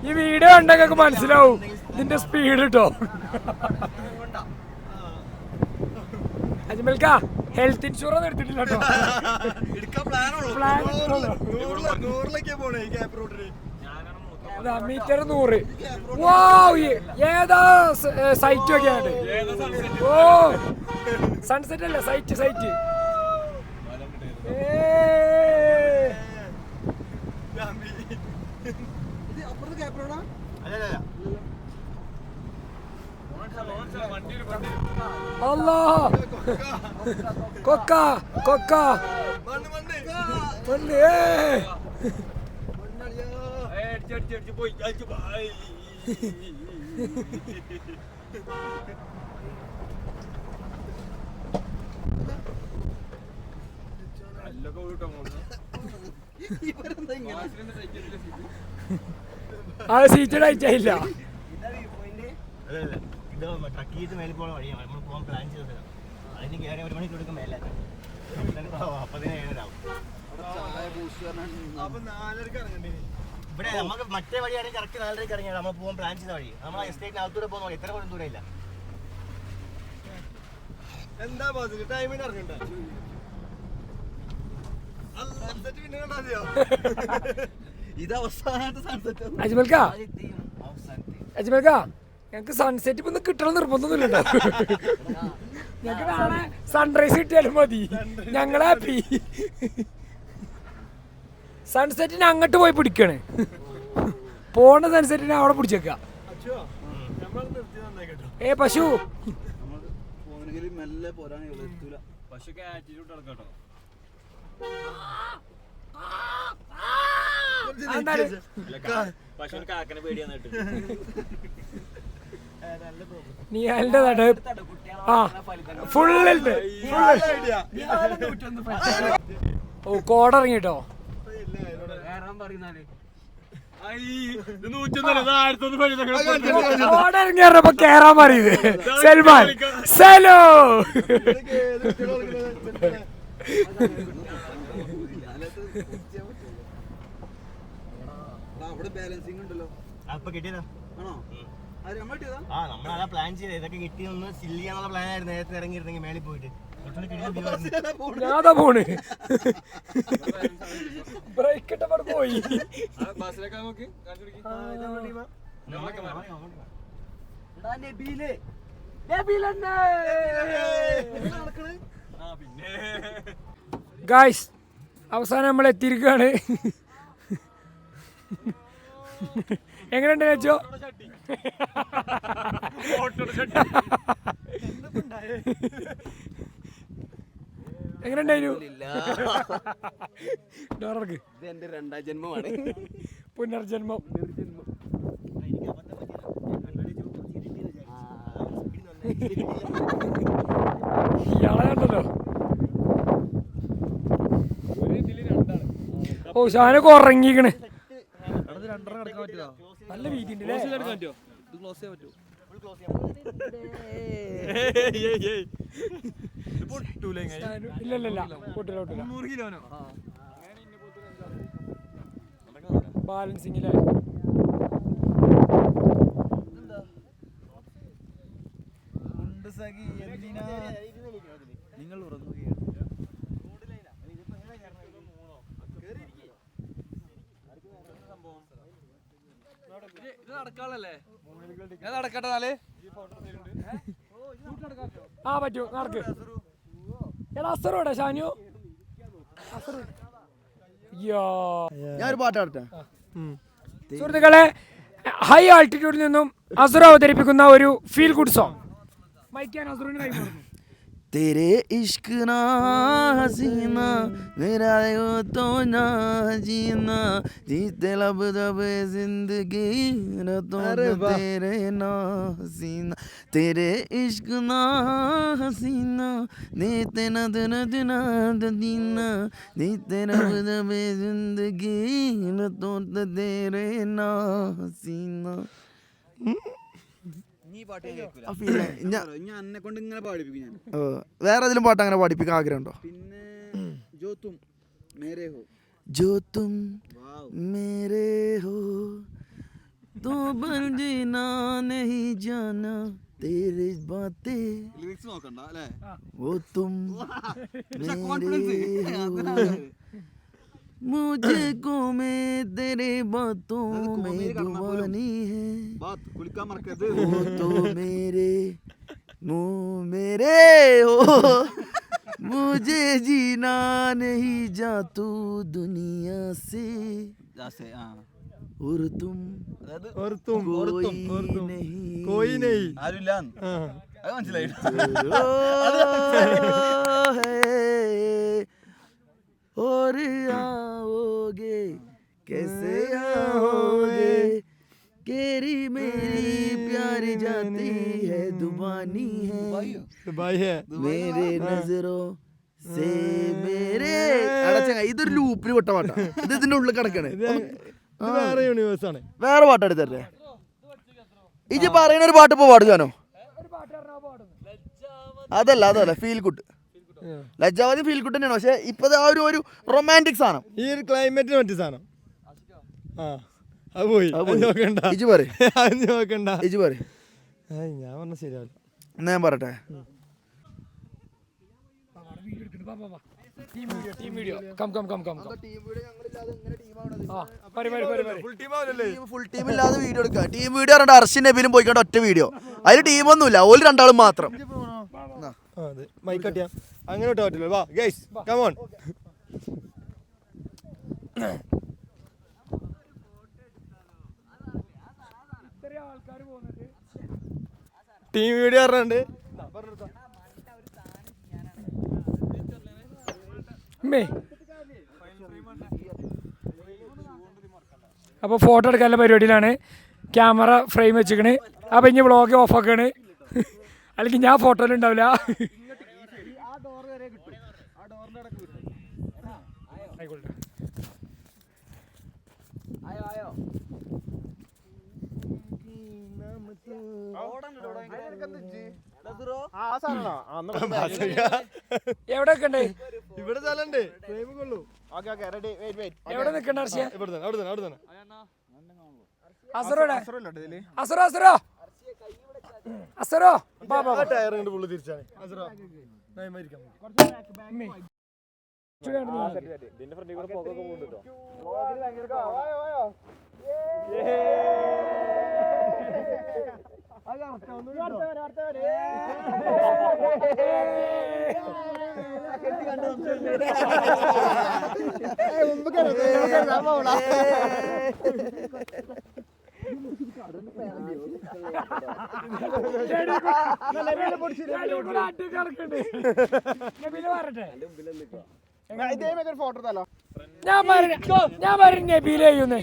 ഈ വീഡിയോ കണ്ടൊക്കെ മനസ്സിലാവും ഇതിന്റെ സ്പീഡ് കേട്ടോ. അജ്മൽക്ക ഹെൽത്ത് ഇൻഷുറൻസ് എടുത്തിട്ടില്ല കേട്ടോ. മീറ്റർ 100. ഏതാ സൈറ്റ് ഒക്കെയാണ്? ഓ സൺസെറ്റ് അല്ല, സൈറ്റ്. അല്ലാ കൊക്ക ആ സീറ്റ് അയച്ചില്ല. ഇത് ട്രക്ക് ചെയ്ത് മേലെ പോകാൻ വഴിയാണ് നമ്മൾ പോകാൻ പ്ലാൻ ചെയ്തത്. അതിന് കയറി 1 മണിക്കൂർ എടുക്കും മേലെ. അപ്പൊ ഇവിടെ നമുക്ക് മറ്റേ വഴിയാണെങ്കിൽ കറക്റ്റ് 4:30 ഇറങ്ങിയാണ് നമ്മൾ പോകാൻ പ്ലാൻ ചെയ്ത വഴി. നമ്മൾ എസ്റ്റേറ്റിനകത്തൂടെ പോകുന്ന എത്ര കൊല്ലം ദൂരമില്ല. എന്താ ടൈമിന് ഇറങ്ങണ്ട. ഇത് അവസാനത്തെ സൺസെറ്റ്. അജ്മൽക്ക ഞങ്ങക്ക് സൺസെറ്റ് ഇപ്പൊ കിട്ടണം നിർബന്ധമൊന്നുമില്ല. ഞങ്ങക്ക് നാളെ സൺറൈസ് കിട്ടിയാലും മതി, ഞങ്ങൾ ഹാപ്പി. സൺസെറ്റിന് അങ്ങോട്ട് പോയി പിടിക്കണേ, പോണ സൺസെറ്റിനെ അവിടെ പിടിച്ചേക്ക. പശു നീ അല്ല ഫുള്ളുണ്ട്. ഓ കോടിറങ്ങിട്ടോ. കോടിറങ്ങിയപ്പോ കേറാൻ പറയുന്നത് സൽമാൻ സലോ. അപ്പൊ കിട്ടിയതാ നമ്മളതാ പ്ലാൻ ചെയ്ത് ഇതൊക്കെ കിട്ടിയൊന്ന് ചില്ല് ചെയ്യാനുള്ള പ്ലാൻ ആയിരുന്നു. നേരത്തെ ഇറങ്ങിയിരുന്നെങ്കിൽ മേളിൽ പോയിട്ട് പോണ് ബ്രേക്ക് ഇട്ടപ്പോൾ പോയി. ഗായ്സ് അവസാനം നമ്മൾ എത്തിയിരിക്കുകയാണ്. എങ്ങനെയുണ്ട് വെച്ചോ? എങ്ങനെയുണ്ടായിരുന്നു? എന്റെ 2ാം ജന്മമാണ്. പുനർജന്മം. ഇയാളെ കണ്ടല്ലോ. ഓ ഷാനൊക്കെ ഉറങ്ങിക്കണ്. നല്ല വീതി ഉണ്ട്. ഇല്ല പൊട്ടില്ല. ബാലൻസിങ്ങിലെ നിങ്ങൾ ഉറങ്ങുകയാണ്. ഞാൻ നടക്കട്ടെ നാല്. ആ പറ്റൂ നടക്ക്. എടാ അസറോടെ ഷാനു. ഞാനൊരു പാട്ട് പാടട്ടെ. സുഹൃത്തുക്കളെ, ഹൈ ആൾട്ടിറ്റ്യൂഡിൽ നിന്നും അസറോ അവതരിപ്പിക്കുന്ന ഒരു ഫീൽ ഗുഡ് സോങ്. മൈക്കാൻ അസുറിന് കൈ മാറുന്നു. तेरे इश्क ना हसीना मेरा हो तो ना जीना जीते लब दबे जिंदगी न तो तेरे ना हसीना तेरे इश्क ना हसीना देते न दिन दिन दीना जीते लब दबे जिंदगी न तो तेरे ना हसीना. ഞാൻ എന്നെ കൊണ്ട് ഇങ്ങനെ പാടിപ്പിക്കും ഞാൻ. വേറെ ഏതെങ്കിലും പാട്ട് അങ്ങനെ പാടിപ്പിക്കാൻ ആഗ്രഹമുണ്ടോ? പിന്നെ जो तुम मेरे हो जो तुम मेरे हो तो बन जीना नहीं जाना तेरी बातें ലിറിക്സ് നോക്കണ്ട അല്ലേ? वो तुम मेरे हो मुझे को में तेरे बातों में दीवानी है ബാത്ത് കുളിക്കാൻ മറക്കരുത്. वो तो मेरे मेरे हो मुझे जीना नहीं जा तू दुनिया से और तुम कोई नहीं ആരുമില്ല അത് മനസ്സിലായി. और आओगे कैसे आओगे केरी मेरी प्यारी जाती है दुबानी है मेरे नजरों से मेरे ഇതൊരു ലൂപ്പിന് വിട്ട പാട്ടാ. ഇത് ഇതിന്റെ ഉള്ളിൽ കിടക്കണേ. വേറെ പാട്ട് എടുത്തല്ലേ? ഇജ് പറയുന്ന ഒരു പാട്ട് ഇപ്പൊ പാടുകാനോ? അതല്ല feel good. Lajjavathi feel good തന്നെയാണ്. പക്ഷെ ഇപ്പൊ ആ ഒരു റൊമാൻറ്റിക് സാധനം, ഈ ഒരു ക്ലൈമറ്റിന് പറ്റിയ സാധനം. അത് പോയി നോക്കണ്ട. ഇജ് പറ നോക്കണ്ട. ഇജ് പറ. ഞാൻ പറഞ്ഞ ശരിയാവില്ല. എന്നാ ഞാൻ പറയട്ടെ. ഫുൾ ടീം ഇല്ലാതെ വീഡിയോ എടുക്കുക. ടീം വീഡിയോ പറഞ്ഞിട്ട് അർഷിൻ നബീലും പോയിക്കണ്ട ഒറ്റ വീഡിയോ. അതിൽ ടീമൊന്നുമില്ല, ഓല് രണ്ടാളും മാത്രം. മൈക്ക് കട്ടിയാ അങ്ങനെ ഇട്ടാ പറ്റില്ല. വാ guys come on. Team video പറഞ്ഞിട്ടുണ്ട്. അപ്പോൾ ഫോട്ടോ എടുക്കാനുള്ള പരിപാടിയിലാണ്. ക്യാമറ ഫ്രെയിം വെച്ചിക്കണ്. അപ്പോൾ ഇനി വ്ളോഗ് ഓഫാക്കാണ്, അല്ലെങ്കിൽ ഞാൻ ഫോട്ടോയിൽ ഉണ്ടാവില്ല. എവിടെ നിൽക്കണ്ടേ? ഇവിടെ സ്ഥലമുണ്ട്. എവിടെ നിൽക്കണ്ട അർഷിയ? അവിടെ തന്നെ. അസറോടെ അസറോ അസറോ ടയർ കൊണ്ട് പുള്ളി തിരിച്ചാണ്. ഇതിന്റെ ഫ്രണ്ടിൽ കൂടെ പോകൊക്കെ പോകുന്നുണ്ടോ? ഞാൻ പറഞ്ഞു നബീലെയ്യുന്നേ.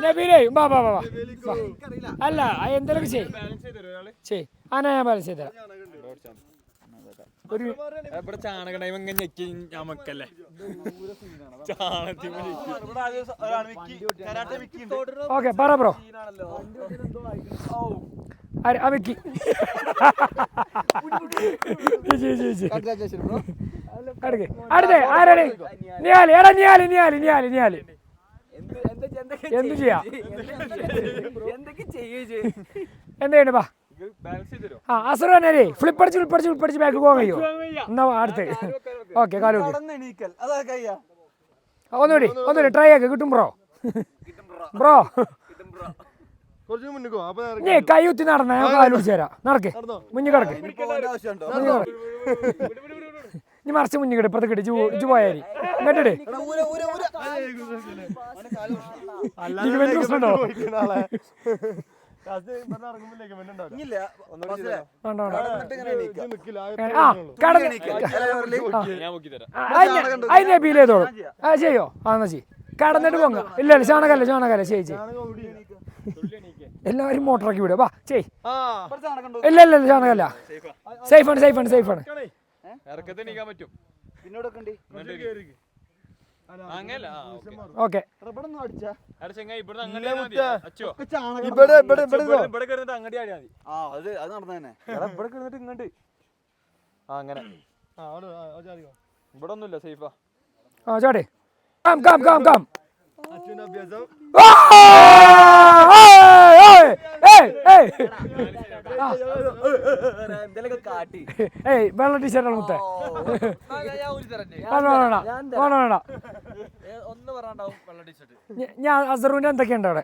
നബീലെയും ബാ ബാ ബാ. അല്ല എന്തെങ്കിലും ചെയ്. ആനാ ഞാൻ ബാലൻസ് ചെയ്ത് തരാം. ഇവിടെ ചാണക ടൈം എങ്ങനെ ഞെക്കി ഞമ്മക്കല്ലേ ഓക്കെ പറ ബ്രോ. ആ വെക്കി അടുത്തേ ആരാണ്? നിയാല്. എടാ നിയാല് എന്ത് ചെയ്യാ? എന്ത് ചെയ്യണ്ട? ബാ അസർ തന്നെ ഫ്ലിപ്പ് അടിച്ച് ബാക്ക് പോകാൻ കഴിയോ? എന്നാ അടുത്ത്. ഓക്കെ കാലു ഒന്നുകൂടി ട്രൈ ആക്കി. കിട്ടും ബ്രോ നീ കൈ കുത്തി നടന്ന ഞാൻ കാലു പിടിച്ചു തരാം. നടക്ക് മുന്നിൽ കിടക്ക്. നീ മറിച്ച് മുന്നിൽ കിട്ടും. ഇപ്പുറത്ത് കിട്ടി ഇജ് പോയാരി എന്നിട്ട് പ്രശ്നമുണ്ടോ? ഇല്ല വേണ്ട വേണ്ട എന്നിട്ട് ഇങ്ങനെ എണീക്കാം. ആ കടന്ന് ഞാൻ നോക്കി തരാം. അതിന് നബീൽ ചെയ്തോളൂ ആ ചെയ്യോ ആ എന്നാ ചെയ്യും കടന്നിട്ട് പോങ്ങ ഇല്ല ഇല്ല ചാണകല്ല ചെയ് എല്ലാവരും മോട്ടറാക്കി വിടുക വാ ചെയ് ഇല്ല ഇല്ല ഇല്ല ചാണകല്ല സേഫാണ് ഇറക്കത്തെ എണീക്കാൻ പറ്റും. പിന്നോടൊക്കെ ഉണ്ട്. അങ്ങനല്ല ഓക്കെ റബ്ബറൊന്നും അടിച്ചാ ചെങ്ങായി ഇവിടുന്ന് അങ്ങോട്ട് മതി. അച്ചോ ഇവിടെ ഇവിടെ കിടന്നിട്ട് അങ്ങോട്ട് ആടിയാ മതി. അത് നടന്നതന്നെ. ഇവിടെ കിടന്നിട്ട് ഇങ്ങോട്ട് ആ അങ്ങനെ ഇവിടെ ഒന്നുമില്ല സേഫാ. ആ ചാടേ കാം അച്ഛൻ്റെ അഭ്യാസം വെള്ള ടീഷർട്ടാണ് മുത്തേ വേണ്ട ഒന്ന് പറയാണ്ടാവും വെള്ള ടീഷർട്ട്. ഞാൻ അസറുവിന്റെ എന്തൊക്കെയുണ്ട് അവിടെ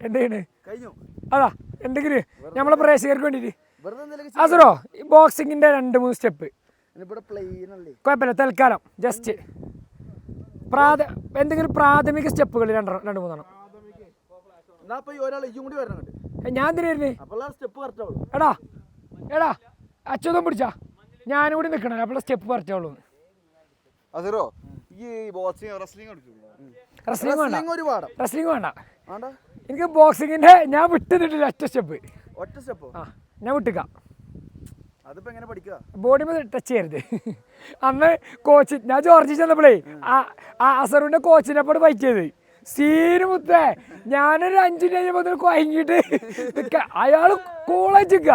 എന്തെയാണ് അതാ എന്തെങ്കിലും നമ്മളെ പ്രേക്ഷകർക്ക് വേണ്ടിട്ട് അസറോ ഈ ബോക്സിങ്ങിന്റെ 2-3 സ്റ്റെപ്പ് ഇവിടെ പ്ലെയിൻ അല്ലേ കുഴപ്പമില്ല തൽക്കാലം ജസ്റ്റ് എന്തെങ്കിലും പ്രാഥമിക സ്റ്റെപ്പുകൾ 2-3 എന്നാ അപ്പൊ ഈ ഒരാൾ ഇയും കൂടി വരണം അങ്ങോട്ട്. ഞാൻ എന്തിനായിരുന്നേ അപ്പോൾ സ്റ്റെപ്പ് കറക്റ്റ് ആവുള്ളൂ. എടാ അച്ഛതും പിടിച്ചാ ഞാനും കൂടി നിൽക്കണം അപ്പോൾ സ്റ്റെപ്പ് പറിച്ചോളൂ. അതോ ഈ ബോക്സിംഗ് റെസ്ലിംഗ് റെസ്ലിംഗ് വേണ്ട ഒരു പാഠം റെസ്ലിംഗ് വേണ്ട വേണ്ട. എനിക്ക് ബോക്സിങ്ങിന്റെ ഞാൻ വിട്ടുന്നിട്ടില്ല ഒറ്റ സ്റ്റെപ്പ് ഒറ്റ സ്റ്റെപ്പോ ആ ഞാൻ വിട്ടുക്കാം. അതിപ്പോ എങ്ങനെ പഠിക്കുക? ബോഡി ടച്ച് ചെയ്യരുത്. അന്ന് കോച്ച് ഞാൻ ജോർജി ചെന്നപ്പോഴേ ആ അസറുവിന്റെ കോച്ചിനെപ്പോഴും ഫൈറ്റ് ചെയ്ത് സീന് മുത്തേ ഞാനൊരു 5 മിനിറ്റ് കഴിയുമ്പോൾ കുഴങ്ങിട്ട് അയാൾ കൂളച്ചിക്ക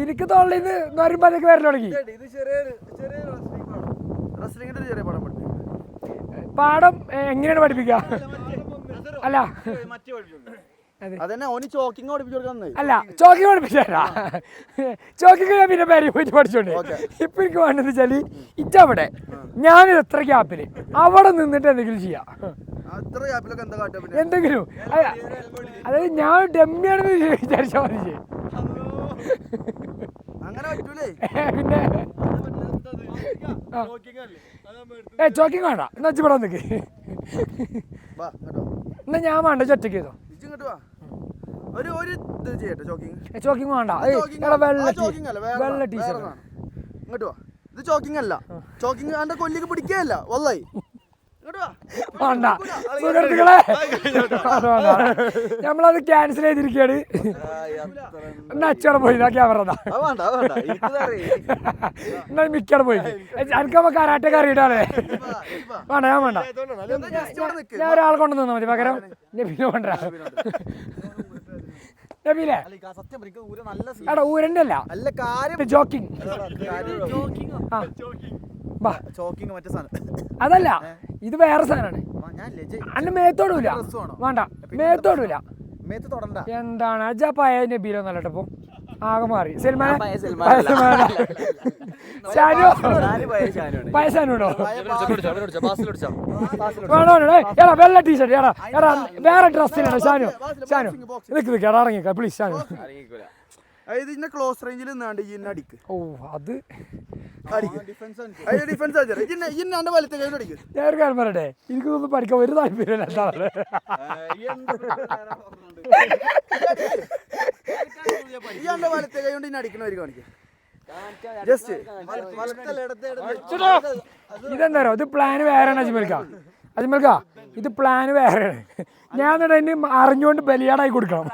എനിക്ക് തൊള്ളിന്ന് നൊരുമ്പതൊക്കെ വരൽ തുടങ്ങി. പാഠം എങ്ങനെയാണ് പഠിപ്പിക്കുക? അല്ല അതന്നെ ഓന് ചോക്കിങ് പഠിപ്പിച്ചു. അല്ല ചോക്കിങ് പഠിപ്പിച്ചാ ചോക്കിങ് ഞാൻ പിന്നെ പേര് പോയിട്ട് പഠിച്ചോണ്ട് ഇപ്പൊ എനിക്ക് വേണ്ടത് വെച്ചാല് ഇച്ചവിടെ ഞാൻ എത്ര ഗ്യാപ്പില് അവിടെ നിന്നിട്ട് എന്തെങ്കിലും ചെയ്യാം എന്തെങ്കിലും അതായത് ഞാൻ ഡമ്മിയാണെന്ന് വിചാരിച്ചാൽ മതി. പിന്നെ ചോക്കിങ് വേണ്ട എന്നാ ഇവിടെ നിൽക്ക് എന്നാ ഞാൻ വേണ്ട ഒറ്റയ്ക്ക് ചെയ്തോ. ചോക്കിങ് വേണ്ട വെള്ള ടീഷർട്ട് ഇങ്ങോട്ട് വാ. ഇത് ചോക്കിങ് അല്ല, ചോക്കിങ് എന്റെ കൊല്ലിക്ക് പിടിക്കുകയല്ല വല്ലായി. വേണ്ട സുഹൃത്തുക്കളെ നമ്മളത് ക്യാൻസൽ ചെയ്തിരിക്കുകയാണ്. അച്ചോടെ പോയി ക്യാമറ എന്നാ മിക്കടെ പോയി എനിക്കപ്പോ കരാട്ടൊക്കെ അറിയിട്ടാണേ. വേണ്ട ഞാൻ വേണ്ട ഞാൻ ഒരാൾ കൊണ്ടുവന്നാ മതി പകരം നബീനെ കൊണ്ടുവരാ. നബീലെ എടാ ഊരന്റെ അല്ല ജോക്കിങ് അതല്ല ഇത് വേറെ സാധനമാണ്. അന്ന് മേത്തോടൂല വേണ്ട മേത്തോടൂല എന്താണ് അജാ പയ നബീലോ നല്ലട്ടപ്പോ ആകെ മാറി. സൽമാൻ പയസാനുണ്ടോ വേണോ വെള്ള ടീഷർട്ട് എടാ എടാ വേറെ ഡ്രസ്സിലാണ് ഷാനു നിക്ക് എടാ ഇറങ്ങിക്ക പ്ലീസ് ഷാനു. ഇതിന്റെ ക്ലോസ് റേഞ്ചിൽ നിന്നാണ്ട് ഈ അടിക്ക്. ഓ അത് ഞാൻ കാര്യം പറയട്ടെ എനിക്കൊന്നും പഠിക്കാൻ ഒരു താല്പര്യമില്ല. ഇതെന്താ ഇത് പ്ലാന് വേറെയാണ് അജ്മൽക്ക ഇത് പ്ലാന് വേറെയാണ്. ഞാൻ എന്നിട്ട് അറിഞ്ഞുകൊണ്ട് ബലിയാടായി കൊടുക്കണം.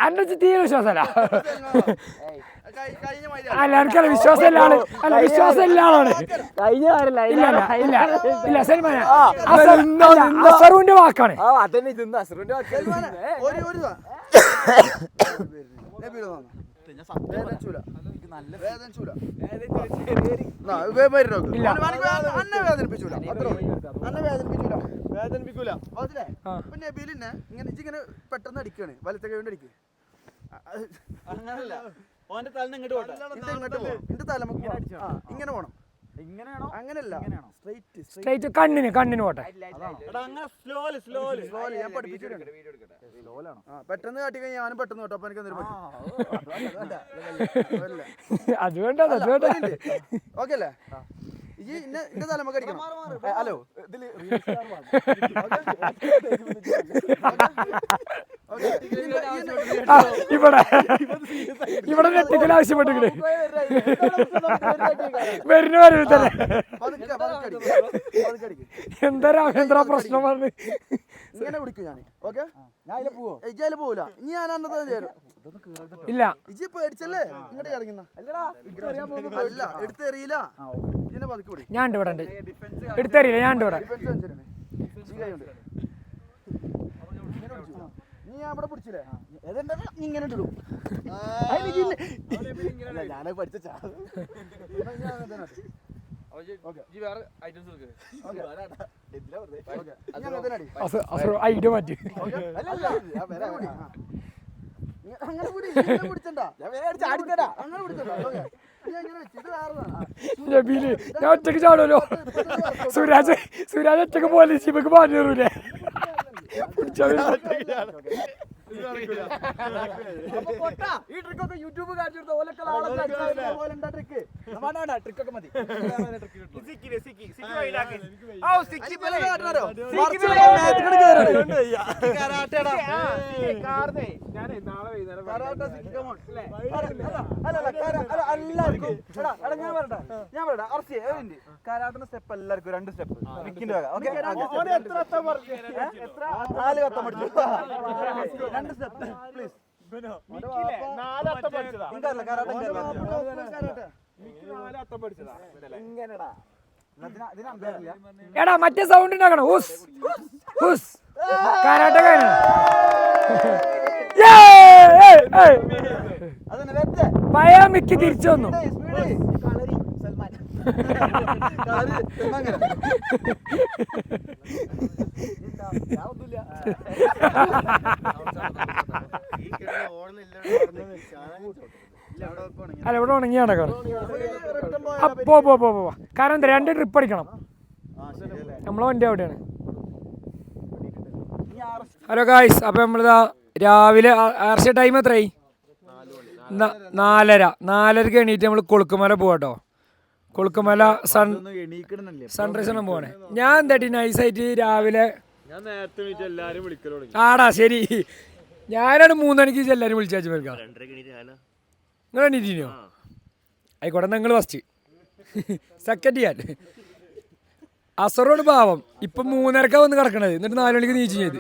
എന്നെ തീരെ വിശ്വാസമല്ല. അല്ല എനിക്കല്ല വിശ്വാസം ആള് അല്ല വിശ്വാസം ആളാണ്. ഇല്ല സൽമാൻ അസറുവിന്റെ വാക്കാണ്. ഇങ്ങനെ പെട്ടെന്ന് അടിക്കാണ് വലത്തെ കൈ കൊണ്ട് അടിക്ക്. അങ്ങനല്ല ഓന്റെ തല ഇങ്ങോട്ട് എന്റെ തല ഇങ്ങനെ പോണം. അങ്ങനല്ല സ്ട്രൈറ്റ് കണ്ണിന് പോട്ടെ. ഞാൻ പഠിപ്പിച്ചിട്ടുണ്ട്. പെട്ടെന്ന് കാട്ടി കഴിഞ്ഞാൽ ഞാനും പെട്ടെന്ന് കേട്ടോ. അപ്പൊ എനിക്ക് അത് വേണ്ട ഓക്കെ അല്ലേ? ഇന്റെ തലമൊക്കെ അടിക്കണം. ഹലോ ഇതില് ആ, ഇവിടെ നെറ്റിക്കൽ ആവശ്യപ്പെട്ടിട്ട് വരുന്ന വരും തന്നെ. എന്താ രാമേന്ദ്ര പ്രശ്നം പറഞ്ഞ് ഇങ്ങനെ പിടിക്കും ഞാൻ. ഓക്കെ, ഞാൻ അതിലെ പോവോ? ഇജ്ജാല് പോവില്ല. ഇനി ഞാൻ അന്നത്തെ ചേരും. ഇല്ല. ഇജ്ജ് പേടിച്ചല്ലേ ഇങ്ങോട്ട് ഇറങ്ങുന്ന? അല്ല, എടുത്തെറിയില്ല. ഇതിനെ പതുക്കെ പിടി. ഞാൻ ഉണ്ട് ഇവിടെ ഉണ്ട്. എടുത്തറിയില്ല, ഞാൻ ഉണ്ട് ഇവിടെ. നീ ഞാൻ ഇവിടെ പിടിച്ചില്ലേ? ഇങ്ങനെ ഇടും. ഞാനത് പഠിച്ച ഐഡിയ മാറ്റി. അങ്ങനെ പിടിച്ചണ്ട. അങ്ങനെ പിടിച്ചണ്ട. നബീല് ഞാൻ ഒറ്റക്ക് ചാടുമല്ലോ. സുരാജ് ഒറ്റക്ക് പോലീസ് ഇവക്ക് പറഞ്ഞു തരൂലേ? ഈ ട്രിക്കൊക്കെ യൂട്യൂബ് കാണിച്ചെടുത്ത ട്രിക്കൊക്കെ മതി. കരാട്ടന്റെ സ്റ്റെപ്പ് എല്ലാവർക്കും 2 സ്റ്റെപ്പ്. വിക്കിന്റെ വക. ഓക്കെ, 4 കത്തം പഠിച്ചു. 2 സ്റ്റെപ്പ് പ്ലീസ്. എടാ മറ്റേ സൗണ്ട് ഉണ്ടാക്കണം. കരാട്ടക്കാരനാണ്. പഴയ മിക്ക് തിരിച്ചു വന്നു. അല്ല ഇവിടെ ഉണങ്ങിയാണ് പോ. കാരണം എന്താ 2 ട്രിപ്പ് അടിക്കണം. നമ്മളെ വണ്ടി അവിടെയാണ്. ഹലോ ഗായ്സ്, അപ്പൊ നമ്മളിതാ രാവിലെ ആർച്ച ടൈം എത്രയായി? 4:30 എണീറ്റ് നമ്മൾ കൊളുക്കുമല പോവാട്ടോ. കൊളുക്കുമല സൺറൈസ് ആണ് പോവാണ്. ഞാൻ എന്താട്ടി നൈസായിട്ട് രാവിലെ ആടാ ശരി, ഞാനാണ് 3 മണിക്ക് എല്ലാവരും വിളിച്ചു. നിങ്ങൾ എണീറ്റിനോ? ആയിക്കോട്ടെ, നിങ്ങൾ ഫസ്റ്റ്. സെക്കൻഡ് ചെയ്യാൻ അസറോട് പാവം ഇപ്പം 3:30 വന്ന് കിടക്കണത്. എന്നിട്ട് 4 മണിക്ക് നീച്ച് ചെയ്ത്.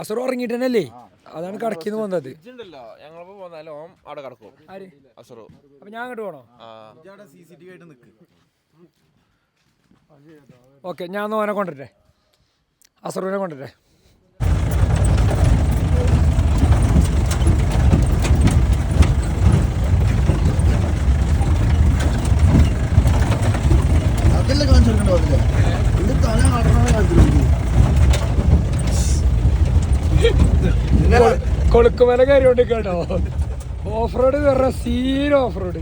അസറോ ഉറങ്ങിയിട്ട് തന്നെയല്ലേ, അതാണ് കടക്കിന്ന് പോകുന്നത്. അപ്പൊ ഞാൻ അങ്ങോട്ട് പോണോ? ഓക്കെ, ഞാൻ ഓനെ കൊണ്ടിട്ടെ, അസറൂനെ കൊണ്ടിട്ടെ. അതല്ലേ കാണിച്ചെടുക്കണ്ടോ? അതില്ലേ തല കൊളുക്കുമല കയറിയോണ്ട് കേട്ടോ. ഓഫ് റോഡ് വേറെ സീൻ. ഓഫ് റോഡ്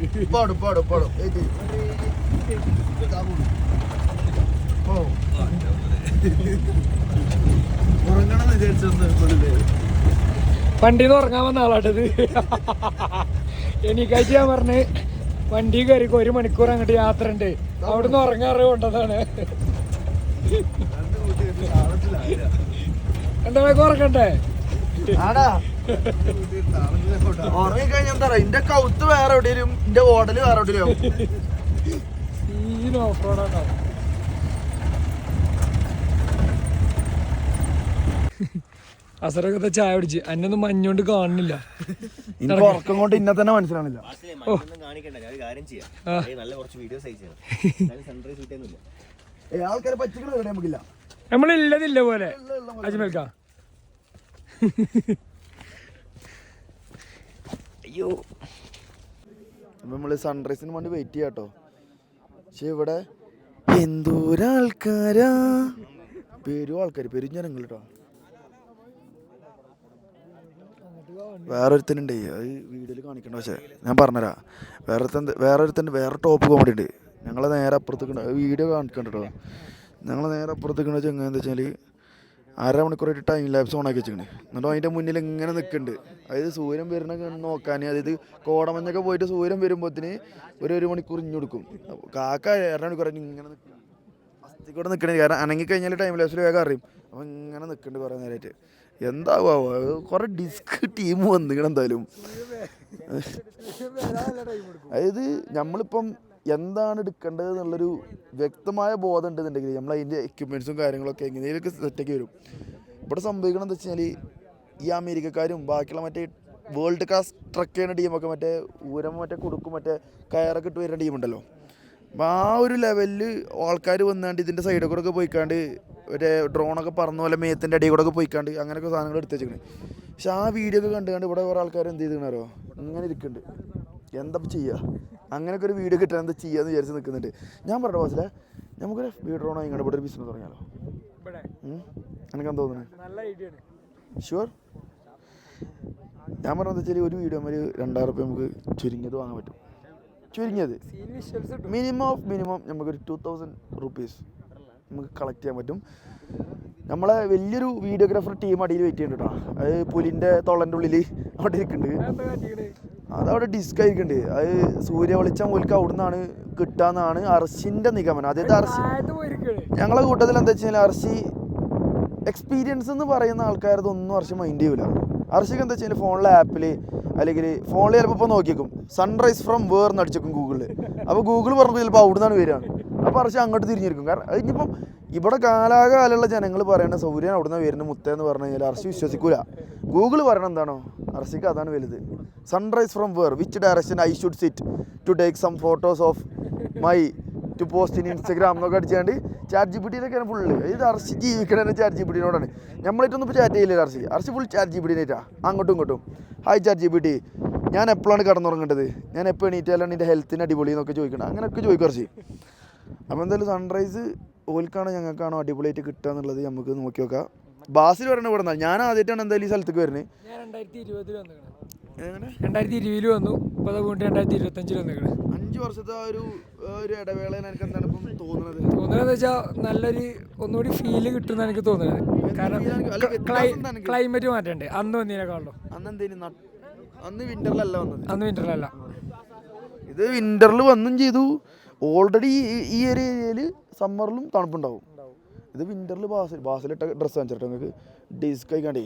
വണ്ടിന്ന് ഉറങ്ങാൻ വന്ന ആളാട്ടത്. എനിക്കാഴ്ച ഞാൻ പറഞ്ഞ് വണ്ടി കയറിക്കോ, 1 മണിക്കൂർ അങ്ങോട്ട് യാത്ര ഉണ്ട്, അവിടുന്ന് ഉറങ്ങാറ് കൊണ്ടതാണ്. എന്താ ഉറക്കണ്ടേ? ഉറങ്ങിക്കഴിഞ്ഞാൽ എന്താ പറയാ, എന്റെ കൗത്ത് വേറെ എവിടെയും എന്റെ ഓടല് വേറെ എവിടെയും. ഓഫ് റോഡാണോ? അസറൊക്കെ ചായ പിടിച്ച് അന്നൊന്നും മഞ്ഞോണ്ട് കാണുന്നില്ല. എനിക്ക് ഉറക്കം കൊണ്ട് ഇന്നെ തന്നെ മനസ്സിലാണില്ല. ആൾക്കാരെ പറ്റിക്കണ നമുക്കില്ല, നമ്മളില്ലതില്ല പോലെ അജ്മൽക്ക. അയ്യോ, നമ്മള് സൺറൈസിന് വേണ്ടി വെയിറ്റ് ചെയ്യാട്ടോ. പക്ഷെ ഇവിടെ എന്തോരാൾക്കാരാ, പെരും ജനങ്ങൾ കേട്ടോ. വേറൊരുത്തനുണ്ട്, അത് വീഡിയോയിൽ കാണിക്കണ്ട, പക്ഷേ ഞാൻ പറഞ്ഞുതരാം. വേറൊരുത്തൻ്റെ വേറെ ടോപ്പ് കോമഡി ഉണ്ട്. ഞങ്ങളെ നേരെ അപ്പുറത്തേക്ക് വീഡിയോ കാണിക്കണ്ട കേട്ടോ. ഞങ്ങളെ നേരെ അപ്പുറത്തേക്ക് ചെങ്ങ എന്താ വെച്ചാൽ അരമണിക്കൂറായിട്ട് ടൈം ലാബ്സ് ഓൺ ആക്കി വെച്ചിട്ടുണ്ട്. എന്നിട്ട് അതിൻ്റെ മുന്നിൽ ഇങ്ങനെ നിൽക്കുന്നുണ്ട്. അതായത് സൂര്യൻ വരുന്ന നോക്കാൻ, അതായത് കോടമഞ്ഞൊക്കെ പോയിട്ട് സൂര്യൻ വരുമ്പോഴത്തേന് ഒരു മണിക്കൂർ ഇഞ്ഞു കൊടുക്കും. കാക്ക അരമണിക്കൂറായിട്ട് ഇങ്ങനെ നിൽക്കും, അസ്ഥി കൂടെ നിൽക്കണേ. കാരണം അനങ്ങി കഴിഞ്ഞാൽ ടൈം ലാബ്സിൽ വേഗം അറിയും. അപ്പോൾ ഇങ്ങനെ നിൽക്കുന്നുണ്ട് കുറേ നേരമായിട്ട്. എന്താവോ കുറേ ഡിസ്ക് ടീം വന്നിങ്ങനെ എന്തായാലും. അതായത് നമ്മളിപ്പം എന്താണ് എടുക്കേണ്ടത് എന്നുള്ളൊരു വ്യക്തമായ ബോധം ഉണ്ടെന്നുണ്ടെങ്കിൽ നമ്മൾ അതിൻ്റെ എക്യുപ്മെൻറ്റ്സും കാര്യങ്ങളൊക്കെ എങ്ങനെയൊക്കെ സെറ്റാക്കി വരും. ഇവിടെ സംഭവിക്കണം എന്താ വെച്ച് കഴിഞ്ഞാൽ ഈ അമേരിക്കക്കാരും ബാക്കിയുള്ള മറ്റേ വേൾഡ് ക്ലാസ് ട്രക്ക് ചെയ്യുന്ന ടീമൊക്കെ മറ്റേ ഊരം മറ്റേ കൊടുക്കും മറ്റേ കയറൊക്കെ ഇട്ട് വരുന്ന ടീമുണ്ടല്ലോ. അപ്പം ആ ഒരു ലെവലിൽ ആൾക്കാർ വന്നാണ്ട് ഇതിൻ്റെ സൈഡിൽ കൂടെ ഒക്കെ പോയിക്കാണ്ട് മറ്റേ ഡ്രോണൊക്കെ പറന്ന പോലെ മേത്തിൻ്റെ അടിയിൽ കൂടെ ഒക്കെ പോയിക്കാണ്ട് അങ്ങനെയൊക്കെ സാധനങ്ങൾ എടുത്ത് വെച്ചിരിക്കണേ. പക്ഷെ ആ വീഡിയോ ഒക്കെ കണ്ടുകൊണ്ട് ഇവിടെ കുറേ ആൾക്കാർ എന്ത് ചെയ്തിരിക്കണോ ഇങ്ങനെ ഇരിക്കുന്നുണ്ട്, എന്താ ചെയ്യുക, അങ്ങനെയൊക്കെ ഒരു വീഡിയോ കിട്ടാൻ എന്താ ചെയ്യാന്ന് വിചാരിച്ച് നിൽക്കുന്നുണ്ട്. ഞാൻ പറഞ്ഞ ബോസിലെ നമുക്കൊരു ഡ്രോൺ വാങ്ങിക്കാണ്ട് ഇവിടെ ഒരു ബിസിനസ് തുടങ്ങിയാലോ? എനിക്കെന്താ തോന്നുന്നത്? ഷുവർ. ഞാൻ പറഞ്ഞത് വെച്ചാൽ ഒരു വീഡിയോ ഒരു 2000 റുപ്യ നമുക്ക് ചുരുങ്ങിയത് വാങ്ങാൻ പറ്റും. ചുരുങ്ങിയത് മിനിമം നമുക്കൊരു 2000 റുപ്പീസ് നമുക്ക് കളക്ട് ചെയ്യാൻ പറ്റും. നമ്മളെ വലിയൊരു വീഡിയോഗ്രാഫർ ടീം അടിയിൽ വെയിറ്റ് ചെയ്യുന്നുണ്ട് കേട്ടോ. അത് പുലിൻ്റെ തൊള്ളൻ്റെ ഉള്ളിൽ അവിടെ ഇരിക്കുന്നുണ്ട്. അതവിടെ ഡിസ്ക് ആയിരിക്കുന്നുണ്ട്. അത് സൂര്യ വെളിച്ചം പോലിക്ക് അവിടെ നിന്നാണ് കിട്ടാന്നാണ് അർഷിൻ്റെ നിഗമനം. അതായത് അർഷി ഞങ്ങളെ കൂട്ടത്തിൽ എന്താ വെച്ച് കഴിഞ്ഞാൽ അർഷി എക്സ്പീരിയൻസ് എന്ന് പറയുന്ന ആൾക്കാരതൊന്നും അർഷി മൈൻഡ് ചെയ്യൂല. അർഷിക്ക് എന്താ വെച്ച് കഴിഞ്ഞാൽ ഫോണിലെ ആപ്പിൽ അല്ലെങ്കിൽ ഫോണിൽ ചിലപ്പോൾ ഇപ്പോൾ നോക്കിയേക്കും സൺറൈസ് ഫ്രം വേർ എന്ന് അടിച്ചേക്കും ഗൂഗിളിൽ. അപ്പോൾ ഗൂഗിൾ പറഞ്ഞത് ചിലപ്പോൾ അവിടെ നിന്നാണ് വരികയാണ്. അപ്പോൾ അർഷി അങ്ങോട്ട് തിരിഞ്ഞിരിക്കും. കാരണം അതിനിപ്പം ഇവിടെ കാലാകാലമുള്ള ജനങ്ങൾ പറയുന്ന സൂര്യൻ അവിടെ നിന്ന് വരുന്ന മുത്തേന്ന് പറഞ്ഞു കഴിഞ്ഞാൽ അർഷി വിശ്വസിക്കൂല. ഗൂഗിൾ പറയണത് എന്താണോ അർഷിക്ക് അതാണ് വലുത്. Sunrise from where, which direction I should sit to take some photos of my to post in Instagram എന്നൊക്കെ അടിച്ചാണ്ട് ചാറ്റ് ജി പി ടിയിലൊക്കെയാണ് ഫുള്ള്. ഇത് അർഷി ജീവിക്കണേ ചാറ്റ് ജി പി ടിനോടാണ്. നമ്മളായിട്ടൊന്നും ഇപ്പോൾ ചാറ്റ് ചെയ്യില്ല Arshi full chat G P ടിനായിട്ടാണ് അങ്ങോട്ടും ഇങ്ങോട്ടും. Hi chat G P T, ഞാൻ എപ്പോഴാണ് കിടന്നുറങ്ങേണ്ടത്, ഞാൻ എപ്പോൾ എണീറ്റാലാണ് എൻ്റെ ഹെൽത്തിന് അടിപൊളി എന്നൊക്കെ ചോദിക്കണം. അങ്ങനെയൊക്കെ ചോദിക്കും അർഷി. അപ്പോൾ എന്തായാലും സൺറൈസ് ഓൽക്കാണോ ഞങ്ങൾക്കാണോ അടിപൊളിയായിട്ട് കിട്ടുക എന്നുള്ളത് നമുക്ക് നോക്കി നോക്കാം. ബാസിൽ വരണ ഇവിടെ നിന്നാൽ ഞാൻ ആദ്യമായിട്ടാണ് എന്തായാലും ഈ സ്ഥലത്തേക്ക് വരുന്നത്. 2020 വന്നു, ഇപ്പോൾ 2025 വന്നിരിക്കണം. 5 വർഷത്തെ ഒരു ഇടവേളയിൽ എനിക്ക് എന്താണ് ഇപ്പം തോന്നുന്നത് വെച്ചാൽ നല്ലൊരു ഒന്നുകൂടി ഫീല് കിട്ടുമെന്ന് എനിക്ക് തോന്നുന്നത്. കാരണം ക്ലൈമറ്റ് മാറ്റമുണ്ട്. അന്ന് വന്നതിനേക്കാളോ അന്ന് വിന്ററിലല്ല വന്നത്. അന്ന് വിന്ററിലല്ല, ഇത് വിന്ററിൽ വന്നും ചെയ്തു. ഓൾറെഡി ഈ ഒരു ഏരിയയിൽ സമ്മറിലും തണുപ്പുണ്ടാവും. ഇത് വിന്ററിൽ ബാസിലിട്ട ഡ്രസ്സ് കാണിച്ചിട്ട് നിങ്ങൾക്ക് ഡിസ്ക് ആയിക്കാണ്ടേ.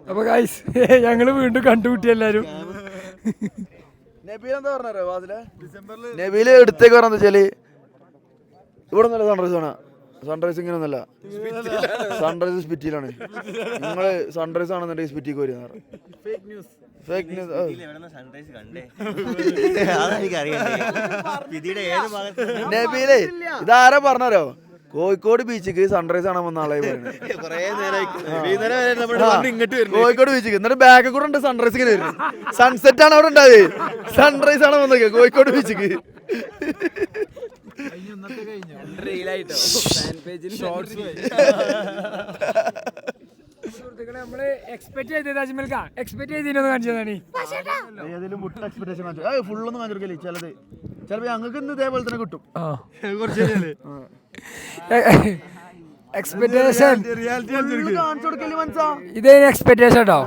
അപ്പോൾ ഗൈസ് ഞങ്ങൾ വീണ്ടും കണ്ടുമുട്ടി എല്ലാവരും. നബീൽ എന്താ പറഞ്ഞോ ബാസിലെ? നബീൽ എടുത്തേക്ക് പറഞ്ഞ വെച്ചാല് ഇവിടെ നല്ല സൺറൈസ് ആണ്. സൺറൈസ് ഇങ്ങനെ ഒന്നല്ല, സൺറൈസ് സ്പിറ്റിയിലാണ്. നിങ്ങൾ സൺറൈസ് ആണെന്നുണ്ടെങ്കിൽ സ്പിറ്റിക്ക് വരും. Fake news. നബീലേ ഇതാരാ പറഞ്ഞോ? കോഴിക്കോട് ബീച്ചിക്ക് സൺറൈസ് ആണ് വന്ന ആളായി പറയുന്നത്. കോഴിക്കോട് ബീച്ചിക്ക് എന്നിട്ട് ബാക്കിൽ കൂടെ ഉണ്ട് സൺറൈസ് ഇങ്ങനെ വരുന്നത്. സൺസെറ്റ് ആണ് അവിടെ ഉണ്ടായത്, സൺറൈസ് ആണ് വന്നത് കോഴിക്കോട് ബീച്ചിക്ക്. നമ്മള് എക്സ്പെക്ട് ചെയ്തത് അജ്മൽക്ക എക്സ്പെക്ട് ചെയ്തതിനൊന്ന് കാണിച്ചതാണ്. ഫുള്ളൊന്നും കാണിച്ചിരിക്കല്ലേ ചിലത്. ചിലപ്പോ ഞങ്ങൾക്ക് ഇന്ന് ഇതേപോലെ തന്നെ കിട്ടും. എക്സ്പെക്ടേഷൻ കാണിച്ചു ഇതേ എക്സ്പെക്ടേഷൻ കേട്ടോ.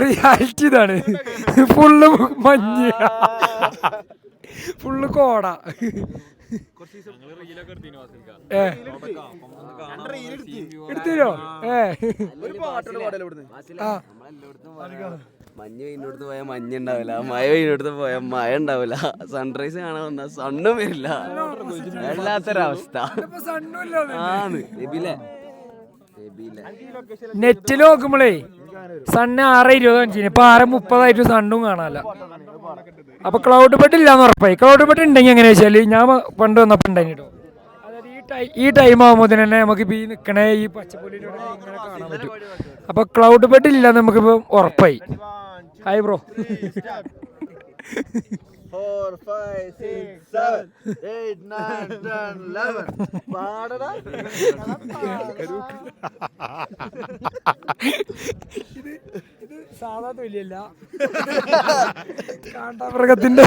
റിയാലിറ്റി ഇതാണ്. ഫുള്ള് മഞ്ഞ്, ഫുള്ള് കോട. എടുത്തോ? മഞ്ഞ് വീടിനടുത്ത് പോയാൽ മഞ്ഞ് ഉണ്ടാവില്ല, മഴ വീടിനടുത്ത് പോയാൽ മഴ ഉണ്ടാവില്ല, സൺറൈസ് കാണാൻ വന്നാൽ സണ്ണും വരില്ല. വല്ലാത്തൊരവസ്ഥ ആണ്. നെറ്റിൽ നോക്കുമ്പോളേ സണ്ണ് 6:20 ഇപ്പൊ 6:30 സണ്ണും കാണാല്ല. അപ്പൊ ക്ലൗഡ് ബെഡ് ഇല്ലാന്ന് ഉറപ്പായി. ക്ലൗഡ് ബെഡ് ഉണ്ടെങ്കിൽ എങ്ങനെയാ വെച്ചാല് ഞാൻ പണ്ട് വന്നപ്പോ ഉണ്ടായി കേട്ടോ. അതായത് ഈ ടൈം ആകുമ്പോൾ തന്നെ നമുക്ക് ഈ നിൽക്കണേ ഈ പച്ചപ്പുല്ലിലൂടെ ഇങ്ങനെ കാണാൻ പറ്റും. അപ്പൊ ക്ലൗഡ് ബെഡ് ഇല്ലാന്ന് നമുക്കിപ്പോ ഉറപ്പായി. Hi bro. 4, 5, 6, 7, 8, 9, 10, 11. പാടടാ. സാധാ തൊലിയല്ല, കാണ്ടാമൃഗത്തിന്റെ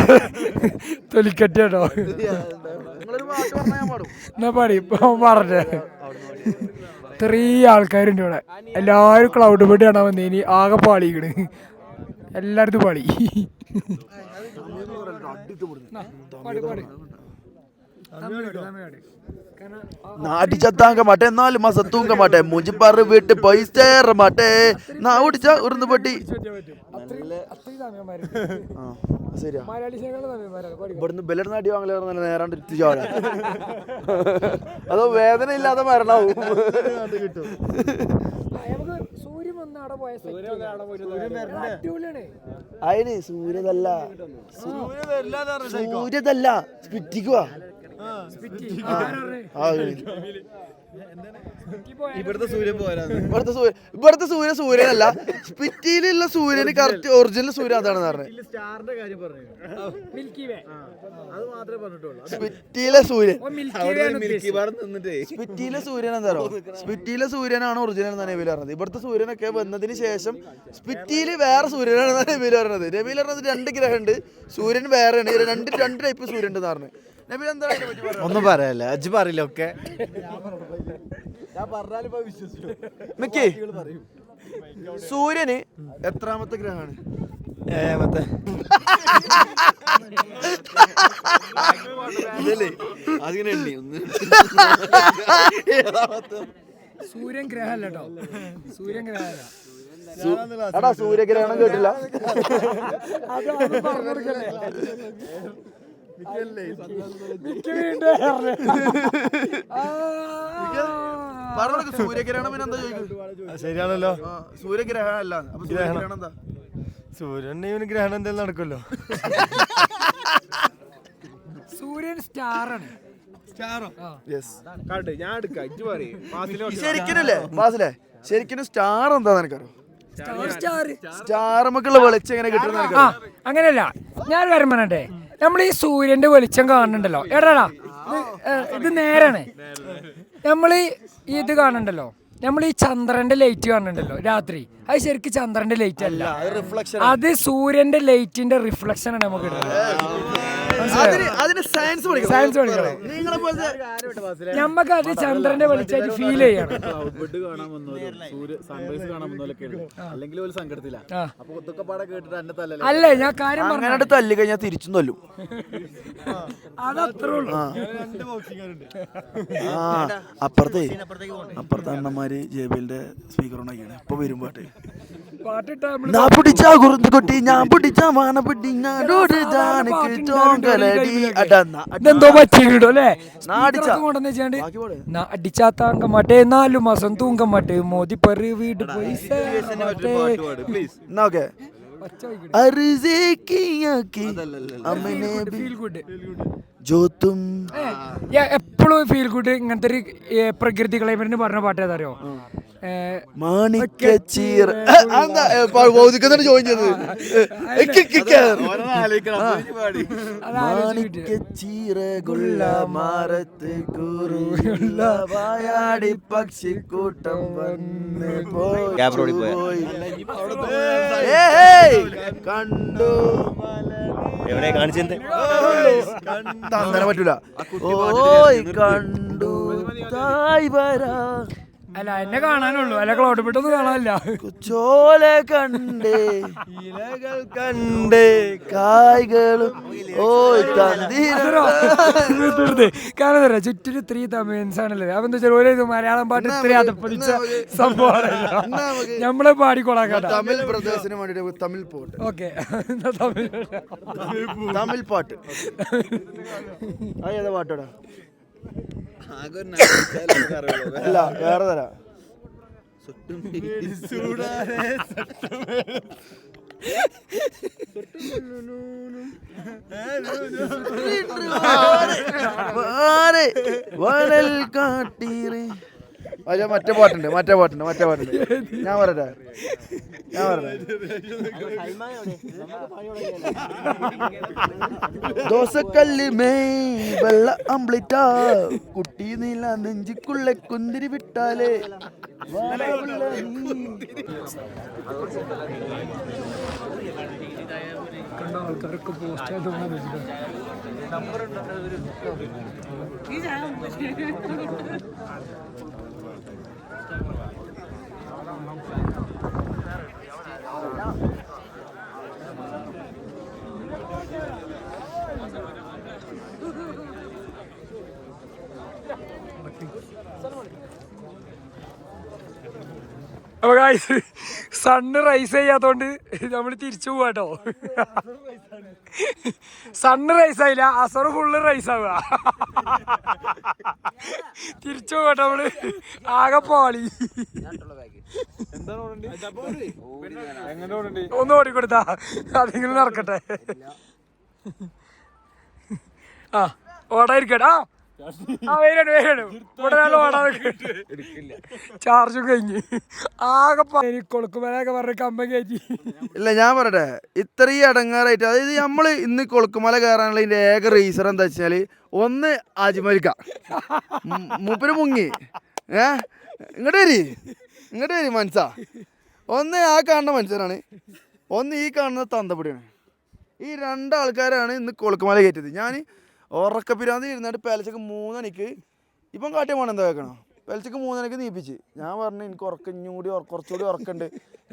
തൊലിക്കട്ടി കേട്ടോ. നിങ്ങളൊരു പാട്ട് പറഞ്ഞാൽ ഞാൻ പാടും. എന്നാ പാടി ഇപ്പൊ പറഞ്ഞേ. ഇത്രയും ആൾക്കാരുണ്ട് ഇവിടെ, എല്ലാവരും ക്ലൗഡ് ബെഡ് കാണാൻ വന്നേ. ഇനി ആകെ പാളിക്കണ്, എല്ലായിടത്തും പാളി. പാടി പാടി നാട്ടിച്ചത്താങ്ക മാട്ടെ 4 മാസം തൂങ്ക മാട്ടെ മുജിപ്പാറ് വീട്ട് പൈസ മാട്ടെ നാ ഓടിച്ച ഉരുന്ന് പൊട്ടി. ശരിയാ, ഇവിടുന്ന് ബെല്ലർ നാട്ടി വാങ്ങല നേരാണ്ട് ഇത്തിച്ചാളെ. അതോ വേദന ഇല്ലാതെ മരണാവും. അതിന് സൂര്യതല്ല, സൂര്യതല്ല സ്പിറ്റിക്കുവാ. ഇവിടുത്തെ സൂര്യൻ സൂര്യനല്ല, സ്പിറ്റിയിലുള്ള സൂര്യന് കറക്റ്റ് ഒറിജിനൽ സൂര്യൻ അതാണെന്ന് പറഞ്ഞത്. സ്പിറ്റിയിലെ സൂര്യൻ, സ്പിറ്റിയിലെ സൂര്യൻ എന്താ പറയുക, സ്പിറ്റിയിലെ സൂര്യനാണ് ഒറിജിനൽ എന്നാണ് നബീൽ പറഞ്ഞത്. ഇവിടുത്തെ സൂര്യനൊക്കെ വന്നതിന് ശേഷം സ്പിറ്റിയില് വേറെ സൂര്യനാണെന്നാണ് നബീൽ പറഞ്ഞത്. നബീൽ പറഞ്ഞത് 2 ഗ്രഹം ഉണ്ട്, സൂര്യൻ വേറെയാണ്, രണ്ട് ടൈപ്പ് സൂര്യൻ ഉണ്ട് എന്നാണ്. നബീൽ എന്താ ഒന്നും പറയാല്ല, അജ്ജ് പറയില്ല ഒക്കെ. മിക്കി, സൂര്യന് എത്രാമത്തെ ഗ്രഹമാണ്? 7ാമത്തെ. അതിങ്ങനെ എണ്ണി ഒന്ന്. സൂര്യൻ ഗ്രഹമല്ല കേട്ടോ, സൂര്യൻ ഗ്രഹമല്ല. എടാ സൂര്യഗ്രഹണം കേട്ടില്ല? സൂര്യഗ്രഹണം എന്താ ചോദിക്കും? ശരിയാണല്ലോ, സൂര്യഗ്രഹണം അല്ല. അപ്പൊ സൂര്യഗ്രഹണം എന്താ? സൂര്യൻ ഇവന് ഗ്രഹണം എന്തെങ്കിലും നടക്കുമല്ലോ. സൂര്യൻ സ്റ്റാറാണ്. ശരിക്കനല്ലേ ഫാസിലെ, ശരിക്കും സ്റ്റാർ എന്താന്ന് എനിക്കറിയാം. സ്റ്റാർ നമുക്കുള്ള വെളിച്ചം എങ്ങനെ കിട്ടുന്ന അങ്ങനെയല്ല. ഞാൻ കാര്യം പറഞ്ഞേ, നമ്മൾ ഈ സൂര്യന്റെ വെളിച്ചം കാണുന്നുണ്ടല്ലോ, എടാ ഇത് നേരാണ്. നമ്മൾ ഇത് കാണുന്നുണ്ടല്ലോ, നമ്മൾ ഈ ചന്ദ്രന്റെ ലൈറ്റ് കാണുന്നുണ്ടല്ലോ രാത്രി, അത് ശരിക്കും ചന്ദ്രന്റെ ലൈറ്റ് അല്ല, അത് സൂര്യന്റെ ലൈറ്റിന്റെ റിഫ്ലക്ഷൻ ആണ് നമുക്ക് സയൻസ് പഠിക്കണം. നമ്മക്ക് അത് ചന്ദ്രന്റെ വെളിച്ചായിട്ട് ഫീൽ ചെയ്യണം. അല്ലേ ഞാൻ കാര്യം അങ്ങനെ തല്ലി കഴിഞ്ഞാൽ തിരിച്ചും തല്ലും. അതത്രേ ഉള്ളൂ. അപ്പുറത്തെ അണ്ണന്മാര് ജേബിലിന്റെ സ്പീക്കർ ഉണ്ടാക്കിയാണ് ഇപ്പൊ വരും പാട്ട്. ഞാൻ പിടിച്ച കുറുന്തുകുട്ടി, ഞാൻ പിടിച്ച വാണപ്പെട്ടി, ഞാനോട് ഇതെന്തോ പറ്റിയിട്ടോ അല്ലേ? അടിച്ചാത്താങ്ക മാട്ടേ 4 മാസം തൂങ്ക മാട്ടേ മോദി പറ വീട് പൈസ എപ്പോഴും ഫീൽ ഗുഡ്. ഇങ്ങനത്തെ ഒരു പ്രകൃതി ക്ലൈമറ്റിന് പറഞ്ഞ പാട്ട് ഏതാറിയോ? മാണിക്കച്ചീറ ജോയിൻ ചെയ്തത്. മാണിക്കച്ചീറകുള്ള മാറത്ത് കുറുള്ള വായാടി പക്ഷിക്കൂട്ടം വന്ന് പോയി കണ്ടു. എവിടെ കാണിച്ചത്? അങ്ങനെ പറ്റൂല. ഓയ് കണ്ടു തായ് വരാ. അല്ല എന്നെ കാണാനുള്ളൂ, അല്ല ക്ലൗഡ് ബെഡൊന്നും കാണാനില്ല. ചോല കണ്ടേ ഇലകൾ കണ്ടേ കായ്കളും ഓയ് കാരണം തരാം ചുറ്റിന് 3 തമിഴ്സ് ആണല്ലേ. അപ്പൊ എന്താ വെച്ചാൽ ഒരു മലയാളം പാട്ട് ഇത്രയും അതപ്പതിച്ച സംഭവമാണ് നമ്മളെ പാടിക്കൊള്ളാം. തമിഴ് പ്രദേശത്തിന് വേണ്ടിട്ട് തമിഴ് പോട്ട്. ഓക്കെ, തമിഴ് പാട്ട്. അതേതാ പാട്ടോടാ? അല്ല വേറെ തരാം. മറ്റേ പാട്ടുണ്ട്. ഞാൻ പറയട്ടെ. ദോശക്കല്ല് മേയ് വെള്ള അമ്പ്ലിറ്റാ കുട്ടി നീല നെഞ്ചിക്കുള്ള കുന്തിരി വിട്ടാലേ കണ്ട ആൾക്കാരൊക്കെ പോസ്റ്റ് ആയിട്ട് അപ്പൊ ഗായ്സ് സണ്ണ് റൈസ് ചെയ്യാത്തോണ്ട് നമ്മൾ തിരിച്ചു പോവാട്ടോ. സണ്ണ് റൈസ് ആയില്ല, അസർ ഫുള്ള് റൈസ് ആവുക. തിരിച്ചു പോവാട്ടോ നമ്മള്. ആകെ പോളി. ഒന്ന് ഓടിക്കൊടുത്താ അതെങ്കിലും നടക്കട്ടെ. ആ ഓടായിരിക്കട്ടെ. വേരാണ് ഇവിടെ നല്ല ഓടാതെ ചാർജും കഴിഞ്ഞ് ആകെ കൊളുക്കുമലൊക്കെ പറഞ്ഞ കമ്പം കയറ്റി. ഇല്ല ഞാൻ പറയട്ടെ, ഇത്രയും അടങ്ങാറായിട്ട്, അതായത് നമ്മള് ഇന്ന് കൊളുക്കുമല കയറാനുള്ള ഇതിന്റെ ഏക റീസർ എന്താ വെച്ചാല്, ഒന്ന് അജ്മൽക്ക മൂപ്പര് മുങ്ങി ഇങ്ങോട്ട് വരി മനസ്സാ. ഒന്ന് ആ കാണുന്ന മനുഷ്യനാണ്, ഒന്ന് ഈ കാണുന്ന തന്തപ്പൊടിയാണ്. ഈ രണ്ടാൾക്കാരാണ് ഇന്ന് കൊളുക്കുമല കയറ്റിയത്. ഞാൻ ഉറക്കപ്പിരാന്തി ഇരുന്നിട്ട് പെലച്ചക്ക് 3 മണിക്ക് ഇപ്പം കാട്ടിയ പോകണം എന്താ വെക്കണം, പെലച്ചക്ക് 3 മണിക്ക് നീപ്പിച്ച്. ഞാൻ പറഞ്ഞു എനിക്ക് കുറച്ചുകൂടി ഉറക്കമുണ്ട്,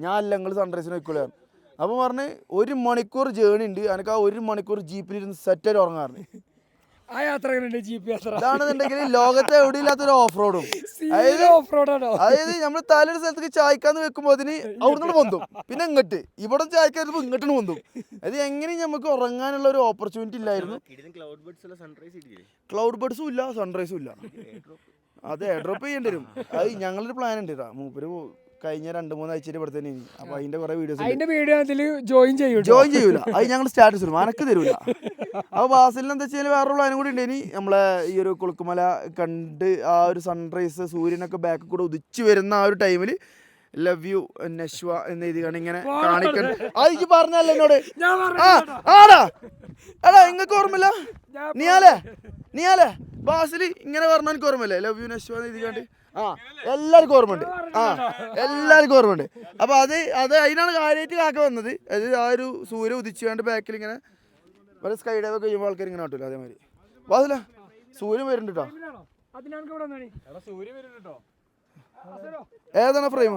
ഞാൻ അല്ല നിങ്ങൾ സൺറൈസിന് വെക്കൂലാണ്. അപ്പം പറഞ്ഞ് 1 മണിക്കൂർ ജേണി ഉണ്ട്, എനിക്ക് ആ 1 മണിക്കൂർ ജീപ്പിലിരുന്ന് സെറ്റായിട്ട് ഉറങ്ങാറുണ്ട്. ആ യാത്ര ജീപ്പ് യാത്ര ഇതാണെന്നുണ്ടെങ്കിൽ ലോകത്തെ എവിടെയില്ലാത്തൊരു ഓഫ് റോഡും. അതായത് നമ്മൾ തലൊരു സ്ഥലത്തേക്ക് ചായക്കാന്ന് വെക്കുമ്പോൾ അതിന് അവിടുന്ന് പൊന്തും, പിന്നെ ഇങ്ങോട്ട് ഇവിടെ ചായക്കാൻ ഇങ്ങോട്ട് പൊന്തും. അത് എങ്ങനെയും നമുക്ക് ഉറങ്ങാനുള്ള ഒരു ഓപ്പർച്യൂണിറ്റി ഇല്ലായിരുന്നു. ക്ലൗഡ് ബഡ്സും ഇല്ല, സൺറൈസും ഇല്ല. അത് എയർ ഡ്രോപ്പ് ചെയ്യേണ്ടി വരും. അത് ഞങ്ങളൊരു പ്ലാൻ ഉണ്ട്. മൂപ്പര് കഴിഞ്ഞ 2-3 ആഴ്ചയിൽ ഇവിടെ തന്നെ. അപ്പൊ അതിന്റെ കുറെ വീഡിയോസ് ജോയിൻ ചെയ്യൂല, അത് ഞങ്ങൾ സ്റ്റാറ്റസ് ഇടും, അനക്ക് തരൂല. അപ്പൊ ബാസിലിന് എന്താ വെച്ചാൽ വേറൊരു പ്ലാനും കൂടി ഉണ്ട്. ഇനി നമ്മളെ ഈ ഒരു കൊളുക്കുമല കണ്ട് ആ ഒരു സൺറൈസ് സൂര്യനൊക്കെ ബാക്ക് കൂടെ ഉദിച്ചു വരുന്ന ആ ഒരു ടൈമിൽ ലവ് യു നശ്വ എന്ന് എഴുതിയാണ് ഇങ്ങനെ കാണിക്കണം. അത് എനിക്ക് പറഞ്ഞല്ലോ എന്നോട്. ആടാ എടാ നിങ്ങൾക്ക് ഓർമ്മയില്ല? നീയാലേ ബാസില് ഇങ്ങനെ പറഞ്ഞാൽ എനിക്ക് ഓർമ്മയില്ലേ? ലവ് യു നശ്വ എന്ന് എഴുതിക്കാണ്ട്. എല്ലാവർക്കും ഓർമ്മയുണ്ട്. എല്ലാവർക്കും ഓർമ്മയുണ്ട്. അപ്പൊ അത് അതിനാണ് കാര്യമായിട്ട് കാക്ക വന്നത്. അത് ആ ഒരു സൂര്യ ഉദിച്ചുകൊണ്ട് ബാക്കിൽ ഇങ്ങനെ സ്കൈ ഡൈവ് ഒക്കെ ചെയ്യുമ്പോൾ ആൾക്കാർ ഇങ്ങനെ കാട്ടില്ല. അതേമാതിരി ബാസില സൂര്യൻ വരുന്നുണ്ട് കേട്ടോ. ഏതാണ് ഫ്രെയിം?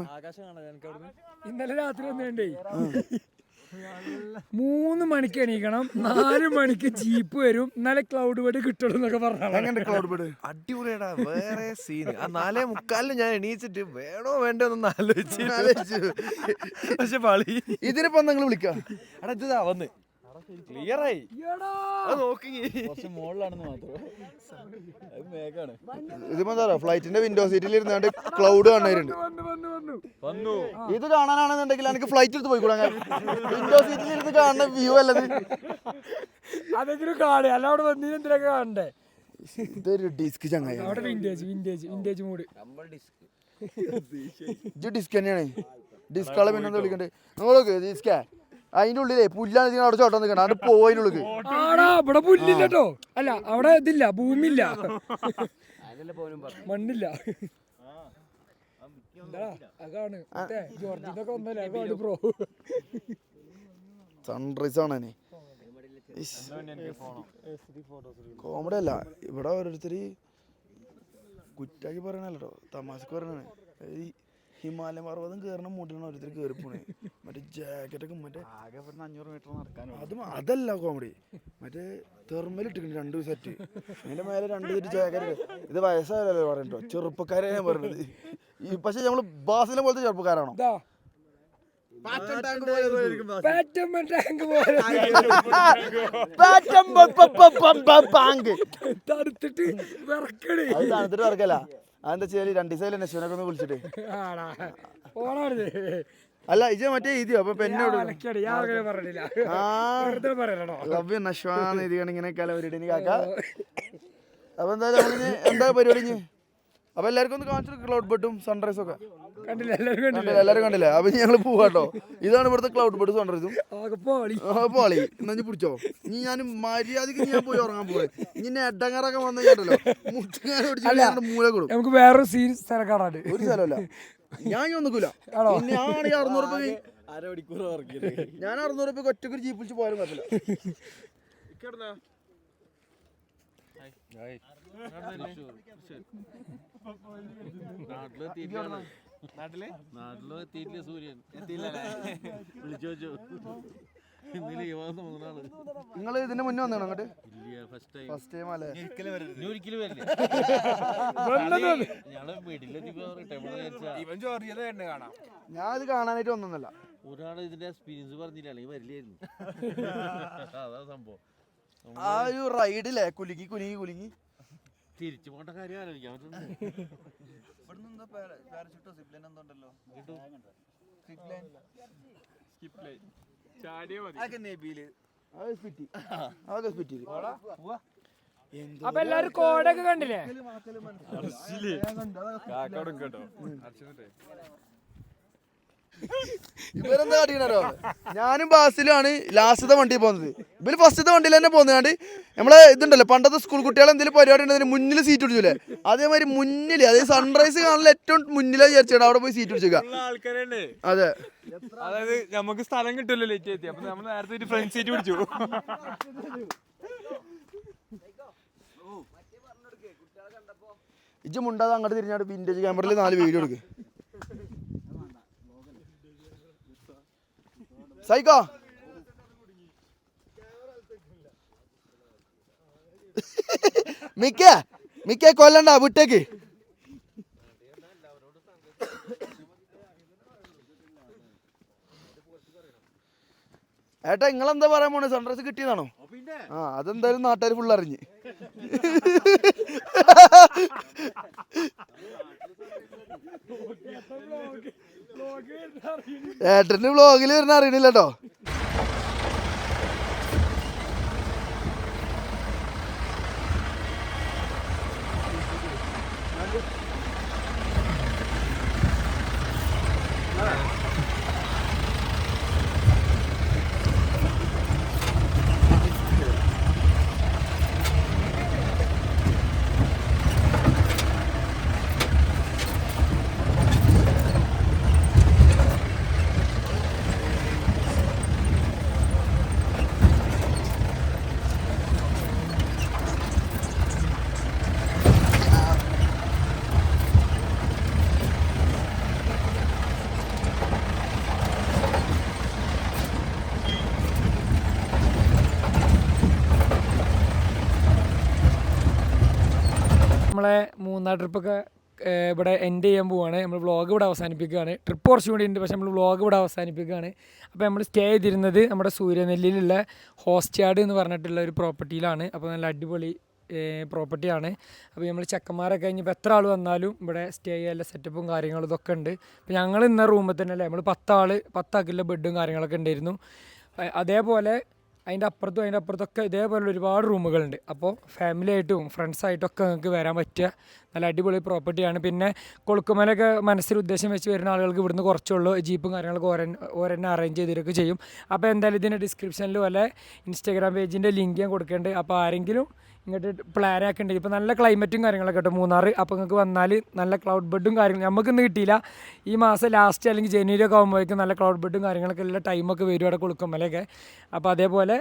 ഇന്നലെ രാത്രി വന്നേണ്ടേ 3 മണിക്ക് എണീക്കണം, 4 മണിക്ക് ജീപ്പ് വരും, ഇന്നലെ ക്ലൗഡ് ബഡ് കിട്ടുള്ളൂ എന്നൊക്കെ പറഞ്ഞു. ക്ലൗഡ് ബഡ് അടിപൊളിയാടാ, വേറെ സീന്. ആ 4:45 ഞാൻ എണീച്ചിട്ട് വേണോ വേണ്ടോ എന്നൊന്ന് ആലോചിച്ചു. പക്ഷെ പളി ഇതിനിപ്പോ നിങ്ങൾ വിളിക്കാം. എടാ ഇതാ വന്ന് ക്ലിയറായി ഇതിപ്പോ ഫ്ലൈറ്റിന്റെ വിൻഡോ സീറ്റിൽ ഇരുന്നാണ്ട് ക്ലൗഡ് കാണാറുണ്ട്. ഇത് കാണാനാണെന്നുണ്ടെങ്കിൽ എനിക്ക് ഫ്ലൈറ്റ് എടുത്ത് പോയിക്കൂടാ. വിൻഡോ സീറ്റിൽ ഇരുന്ന് കാണുന്ന വ്യൂ അല്ലത്. അതെങ്കിലും കാണേ, അല്ല അവിടെ വന്നീ എന്തിനൊക്കെ കാണണ്ടേ. ഇതൊരു ഡിസ്ക് ചങ്ങായി, അവിടെ വിന്റേജ് മൂഡ്. ഇത് ഡിസ്ക് തന്നെയാണ്. ഡിസ്കളെ പിന്നെ എന്താ വിളിക്കണ്ടേ നോക്ക്, ഡിസ്കേ അതിന്റെ ഉള്ളിലേ പുല്ലാണ്. നിങ്ങൾ അവിടെ ചോട്ടം നിൽക്കണം, അവിടെ പോയിനുള്ളിൽ. ആടാ ഇവിടെ പുല്ലില്ല കേട്ടോ. അല്ല അവിടെ ഇതില്ല, ഭൂമിയില്ല, മണ്ണില്ല. സൺറൈസ് ആണ്. കോമഡി അല്ല, ഇവിടെ ഓരോരുത്തര് കുറ്റാക്കി പറയണല്ലോ, തമാശക്ക് പറയണേ. ഈ ഹിമാലയ പർവ്വതം കയറണ മൂട്ടിലാണ് ഓരോരുത്തർ കയറി പോണേ. മറ്റേ ജാക്കറ്റൊക്കെ മറ്റേ 500 മീറ്റർ നടക്കാനും. അതല്ല കോമഡി, മറ്റേ തെർമൽ ഇട്ടിട്ടുണ്ട് 2 സെറ്റ്, അതിന്റെ മേലെ 2 സെറ്റ് ജാക്കറ്റ്. ഇത് വയസ്സായാലോ പറയണ്ടോ, ചെറുപ്പക്കാരെ ഞാൻ പറഞ്ഞത്. പക്ഷെ നമ്മള് ബാസിനെ പോലത്തെ ചെറുപ്പക്കാരാണോ? തണുത്തിട്ട് ഇറക്കല. അതെന്താ വെച്ചാൽ 2 ദിവസം നശ്വനൊക്കെ ഒന്ന് വിളിച്ചിട്ട്. അല്ല ഇത് മറ്റേ ഇത് അപ്പൊ പെന്നോട് നശ്വാന്ന് എഴുതിയാണ് ഇങ്ങനെ കലവരിടീനി കാക്ക. അപ്പൊ എന്താ എന്താ പരിപാടി? അപ്പൊ എല്ലാവർക്കും ഒന്ന് കാണിച്ചു ക്ലൗഡ് ബഡും സൺറൈസും ഒക്കെ എല്ലാവരും കണ്ടില്ലേ? അപ്പൊ ഞങ്ങൾ പോവാട്ടോ. ഇതാണ് ഇവിടുത്തെ ക്ലൗഡ് ബഡ് സൺറൈസും. പോളി എന്നാ പിടിച്ചോ. ഇനി ഞാൻ മര്യാദക്ക് ഞാൻ പോയി ഉറങ്ങാൻ പോയി. ഇനി എഡങ്ങാറൊക്കെ വന്നു കേട്ടല്ലോ, മുട്ടുകാരോട് മൂല കൊടുക്കും. നമുക്ക് വേറൊരു സ്ഥലം കാണാണ്ട്. ഒരു സ്ഥലമല്ല, ഞാൻ ഒന്നിക്കൂല ആണോ? ഞാനാണെങ്കിൽ 600 രൂപ ഞാൻ 600 രൂപ ഒറ്റക്ക് ഒരു ജീപ്പ് വിളിച്ച് പോയാലും കുഴപ്പമില്ല. നിങ്ങൾ ഇതിന്റെ മുന്നേ വന്നാണ് അങ്ങോട്ട്? ഫസ്റ്റ് ടൈം അല്ലേ? ഞാൻ ഇത് കാണാനായിട്ട് വന്നല്ല. ഒരാള് ഇതിന്റെ എക്സ്പീരിയൻസ് പറഞ്ഞില്ല, അല്ലെങ്കിൽ വരില്ലായിരുന്നു. അതാ സംഭവം. ആ ഒരു റൈഡില്ലേ കുലുങ്ങി കുലുങ്ങി തിരിച്ചു പോകേണ്ട കാര്യം ആലോചിക്കാം. അപ്പൊ എല്ലാരും കോടൊക്കെ കണ്ടില്ലേ? ഇവരെന്താ കാട്ടിക്കണോ? ഞാനും ബാസിലാണ് ലാസ്റ്റത്തെ വണ്ടി പോകുന്നത്. ഇവര് ഫസ്റ്റത്തെ വണ്ടിയിൽ തന്നെ പോകുന്നതാണ്ട് നമ്മളെ ഇതുണ്ടല്ലോ പണ്ടത്തെ സ്കൂൾ കുട്ടികളെ എന്തെങ്കിലും പരിപാടി ഉണ്ടെങ്കിൽ മുന്നിൽ സീറ്റ് പിടിച്ചൂലേ, അതേമാതിരി മുന്നിൽ അതായത് സൺറൈസ് കാണാൻ ഏറ്റവും മുന്നിലെ വിചാരിച്ചാണ് അവിടെ പോയി സീറ്റ് പിടിച്ചേക്ക. ആൾക്കാരുണ്ട്. അതെ, അതായത് നമുക്ക് സ്ഥലം കിട്ടുമല്ലോ ലേറ്റ് എത്തി, അപ്പൊ നമ്മൾ നേരത്തെ ഒരു ഫ്രണ്ട് സീറ്റ് പിടിച്ചു. ഇജ്ജ് മുണ്ടാതെ അങ്ങോട്ട് തിരിഞ്ഞാട് വിന്റേജ് ക്യാമറയിൽ 4 വീഡിയോ എടുക്ക്. സൈക്കോ മിക്ക കൊല്ലണ്ട വിട്ടേക്ക്. ഏട്ടാ നിങ്ങളെന്താ പറയാൻ പോണേ? സൺറൈസ് കിട്ടിയതാണോ? ആ അതെന്തായാലും നാട്ടുകാർ ഫുൾ അറിഞ്ഞ്. ഏട്ടന്റെ വ്ളോഗിൽ വരുന്ന അറിയണില്ല കേട്ടോ. നമ്മളെ മൂന്നാർ ട്രിപ്പൊക്കെ ഇവിടെ എൻഡ് ചെയ്യാൻ പോവുകയാണ്. നമ്മൾ വ്ളോഗ് ഇവിടെ അവസാനിപ്പിക്കുകയാണ്. ട്രിപ്പ് കുറച്ചും കൂടി ഉണ്ട്, പക്ഷേ നമ്മൾ വ്ളോഗ് ഇവിടെ അവസാനിപ്പിക്കുകയാണ്. അപ്പോൾ നമ്മൾ സ്റ്റേ ചെയ്തിരുന്നത് നമ്മുടെ സൂര്യനെല്ലിയിലുള്ള ഹോസ്റ്റ്യാർഡ് എന്ന് പറഞ്ഞിട്ടുള്ള ഒരു പ്രോപ്പർട്ടിയിലാണ്. അപ്പോൾ നല്ല അടിപൊളി പ്രോപ്പർട്ടിയാണ്. അപ്പോൾ നമ്മൾ ചെക്കന്മാരൊക്കെ കഴിഞ്ഞപ്പോൾ എത്ര ആൾ വന്നാലും ഇവിടെ സ്റ്റേ ചെയ്യാനുള്ള സെറ്റപ്പും കാര്യങ്ങളും ഇതൊക്കെ ഉണ്ട്. അപ്പോൾ ഞങ്ങൾ ഇന്ന റൂമിൽ തന്നെ അല്ലേ നമ്മൾ 10 ആൾക്കുള്ള ബെഡും കാര്യങ്ങളൊക്കെ ഉണ്ടായിരുന്നു. അതേപോലെ അതിൻ്റെ അപ്പുറത്തൊക്കെ ഇതേപോലെ ഒരുപാട് റൂമുകളുണ്ട്. അപ്പോൾ ഫാമിലി ആയിട്ടും ഫ്രണ്ട്സായിട്ടൊക്കെ നിങ്ങൾക്ക് വരാൻ പറ്റിയ നല്ല അടിപൊളി പ്രോപ്പർട്ടിയാണ്. പിന്നെ കൊളുക്കുമലൊക്കെ മനസ്സിൽ ഉദ്ദേശം വെച്ച് വരുന്ന ആളുകൾക്ക് ഇവിടുന്ന് കുറച്ചുള്ളൂ. ജീപ്പും കാര്യങ്ങളൊക്കെ ഓരെന്നെ അറേഞ്ച് ചെയ്തിട്ടൊക്കെ ചെയ്യും. അപ്പോൾ എന്തായാലും ഇതിൻ്റെ ഡിസ്ക്രിപ്ഷനിൽ വല്ല ഇൻസ്റ്റാഗ്രാം പേജിൻ്റെ ലിങ്ക് ഞാൻ കൊടുക്കേണ്ടത്. അപ്പോൾ ആരെങ്കിലും ഇങ്ങോട്ട് പ്ലാനൊക്കെ ഉണ്ടെങ്കിൽ ഇപ്പോൾ നല്ല ക്ലൈമറ്റും കാര്യങ്ങളൊക്കെ കേട്ടോ മൂന്നാർ. അപ്പോൾ നിങ്ങൾക്ക് വന്നാൽ നല്ല ക്ലൗഡ് ബെഡും കാര്യങ്ങളും നമുക്കിന്ന് കിട്ടിയില്ല. ഈ മാസം ലാസ്റ്റ് അല്ലെങ്കിൽ ജനുവരി ഒക്കെ ആകുമ്പോഴേക്കും നല്ല ക്ലൗഡ് ബെഡും കാര്യങ്ങളൊക്കെ ഉള്ള ടൈമൊക്കെ വരും അവിടെ കൊടുക്കുമ്പോഴൊക്കെ. അപ്പോൾ അതേപോലെ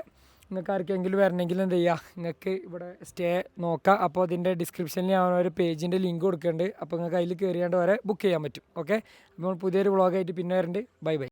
നിങ്ങൾക്ക് ആർക്കെങ്കിലും വരണമെങ്കിൽ എന്ത് ചെയ്യുക, നിങ്ങൾക്ക് ഇവിടെ സ്റ്റേ നോക്കാം. അപ്പോൾ അതിൻ്റെ ഡിസ്ക്രിപ്ഷനിൽ ഞാൻ ഒരു പേജിൻ്റെ ലിങ്ക് കൊടുക്കുന്നുണ്ട്. അപ്പോൾ നിങ്ങൾക്ക് അതിൽ കയറിയാണ്ട് വരെ ബുക്ക് ചെയ്യാൻ പറ്റും. ഓക്കെ, അപ്പോൾ പുതിയൊരു വ്ളോഗായിട്ട് പിന്നെ വരണ്ട്. ബൈ.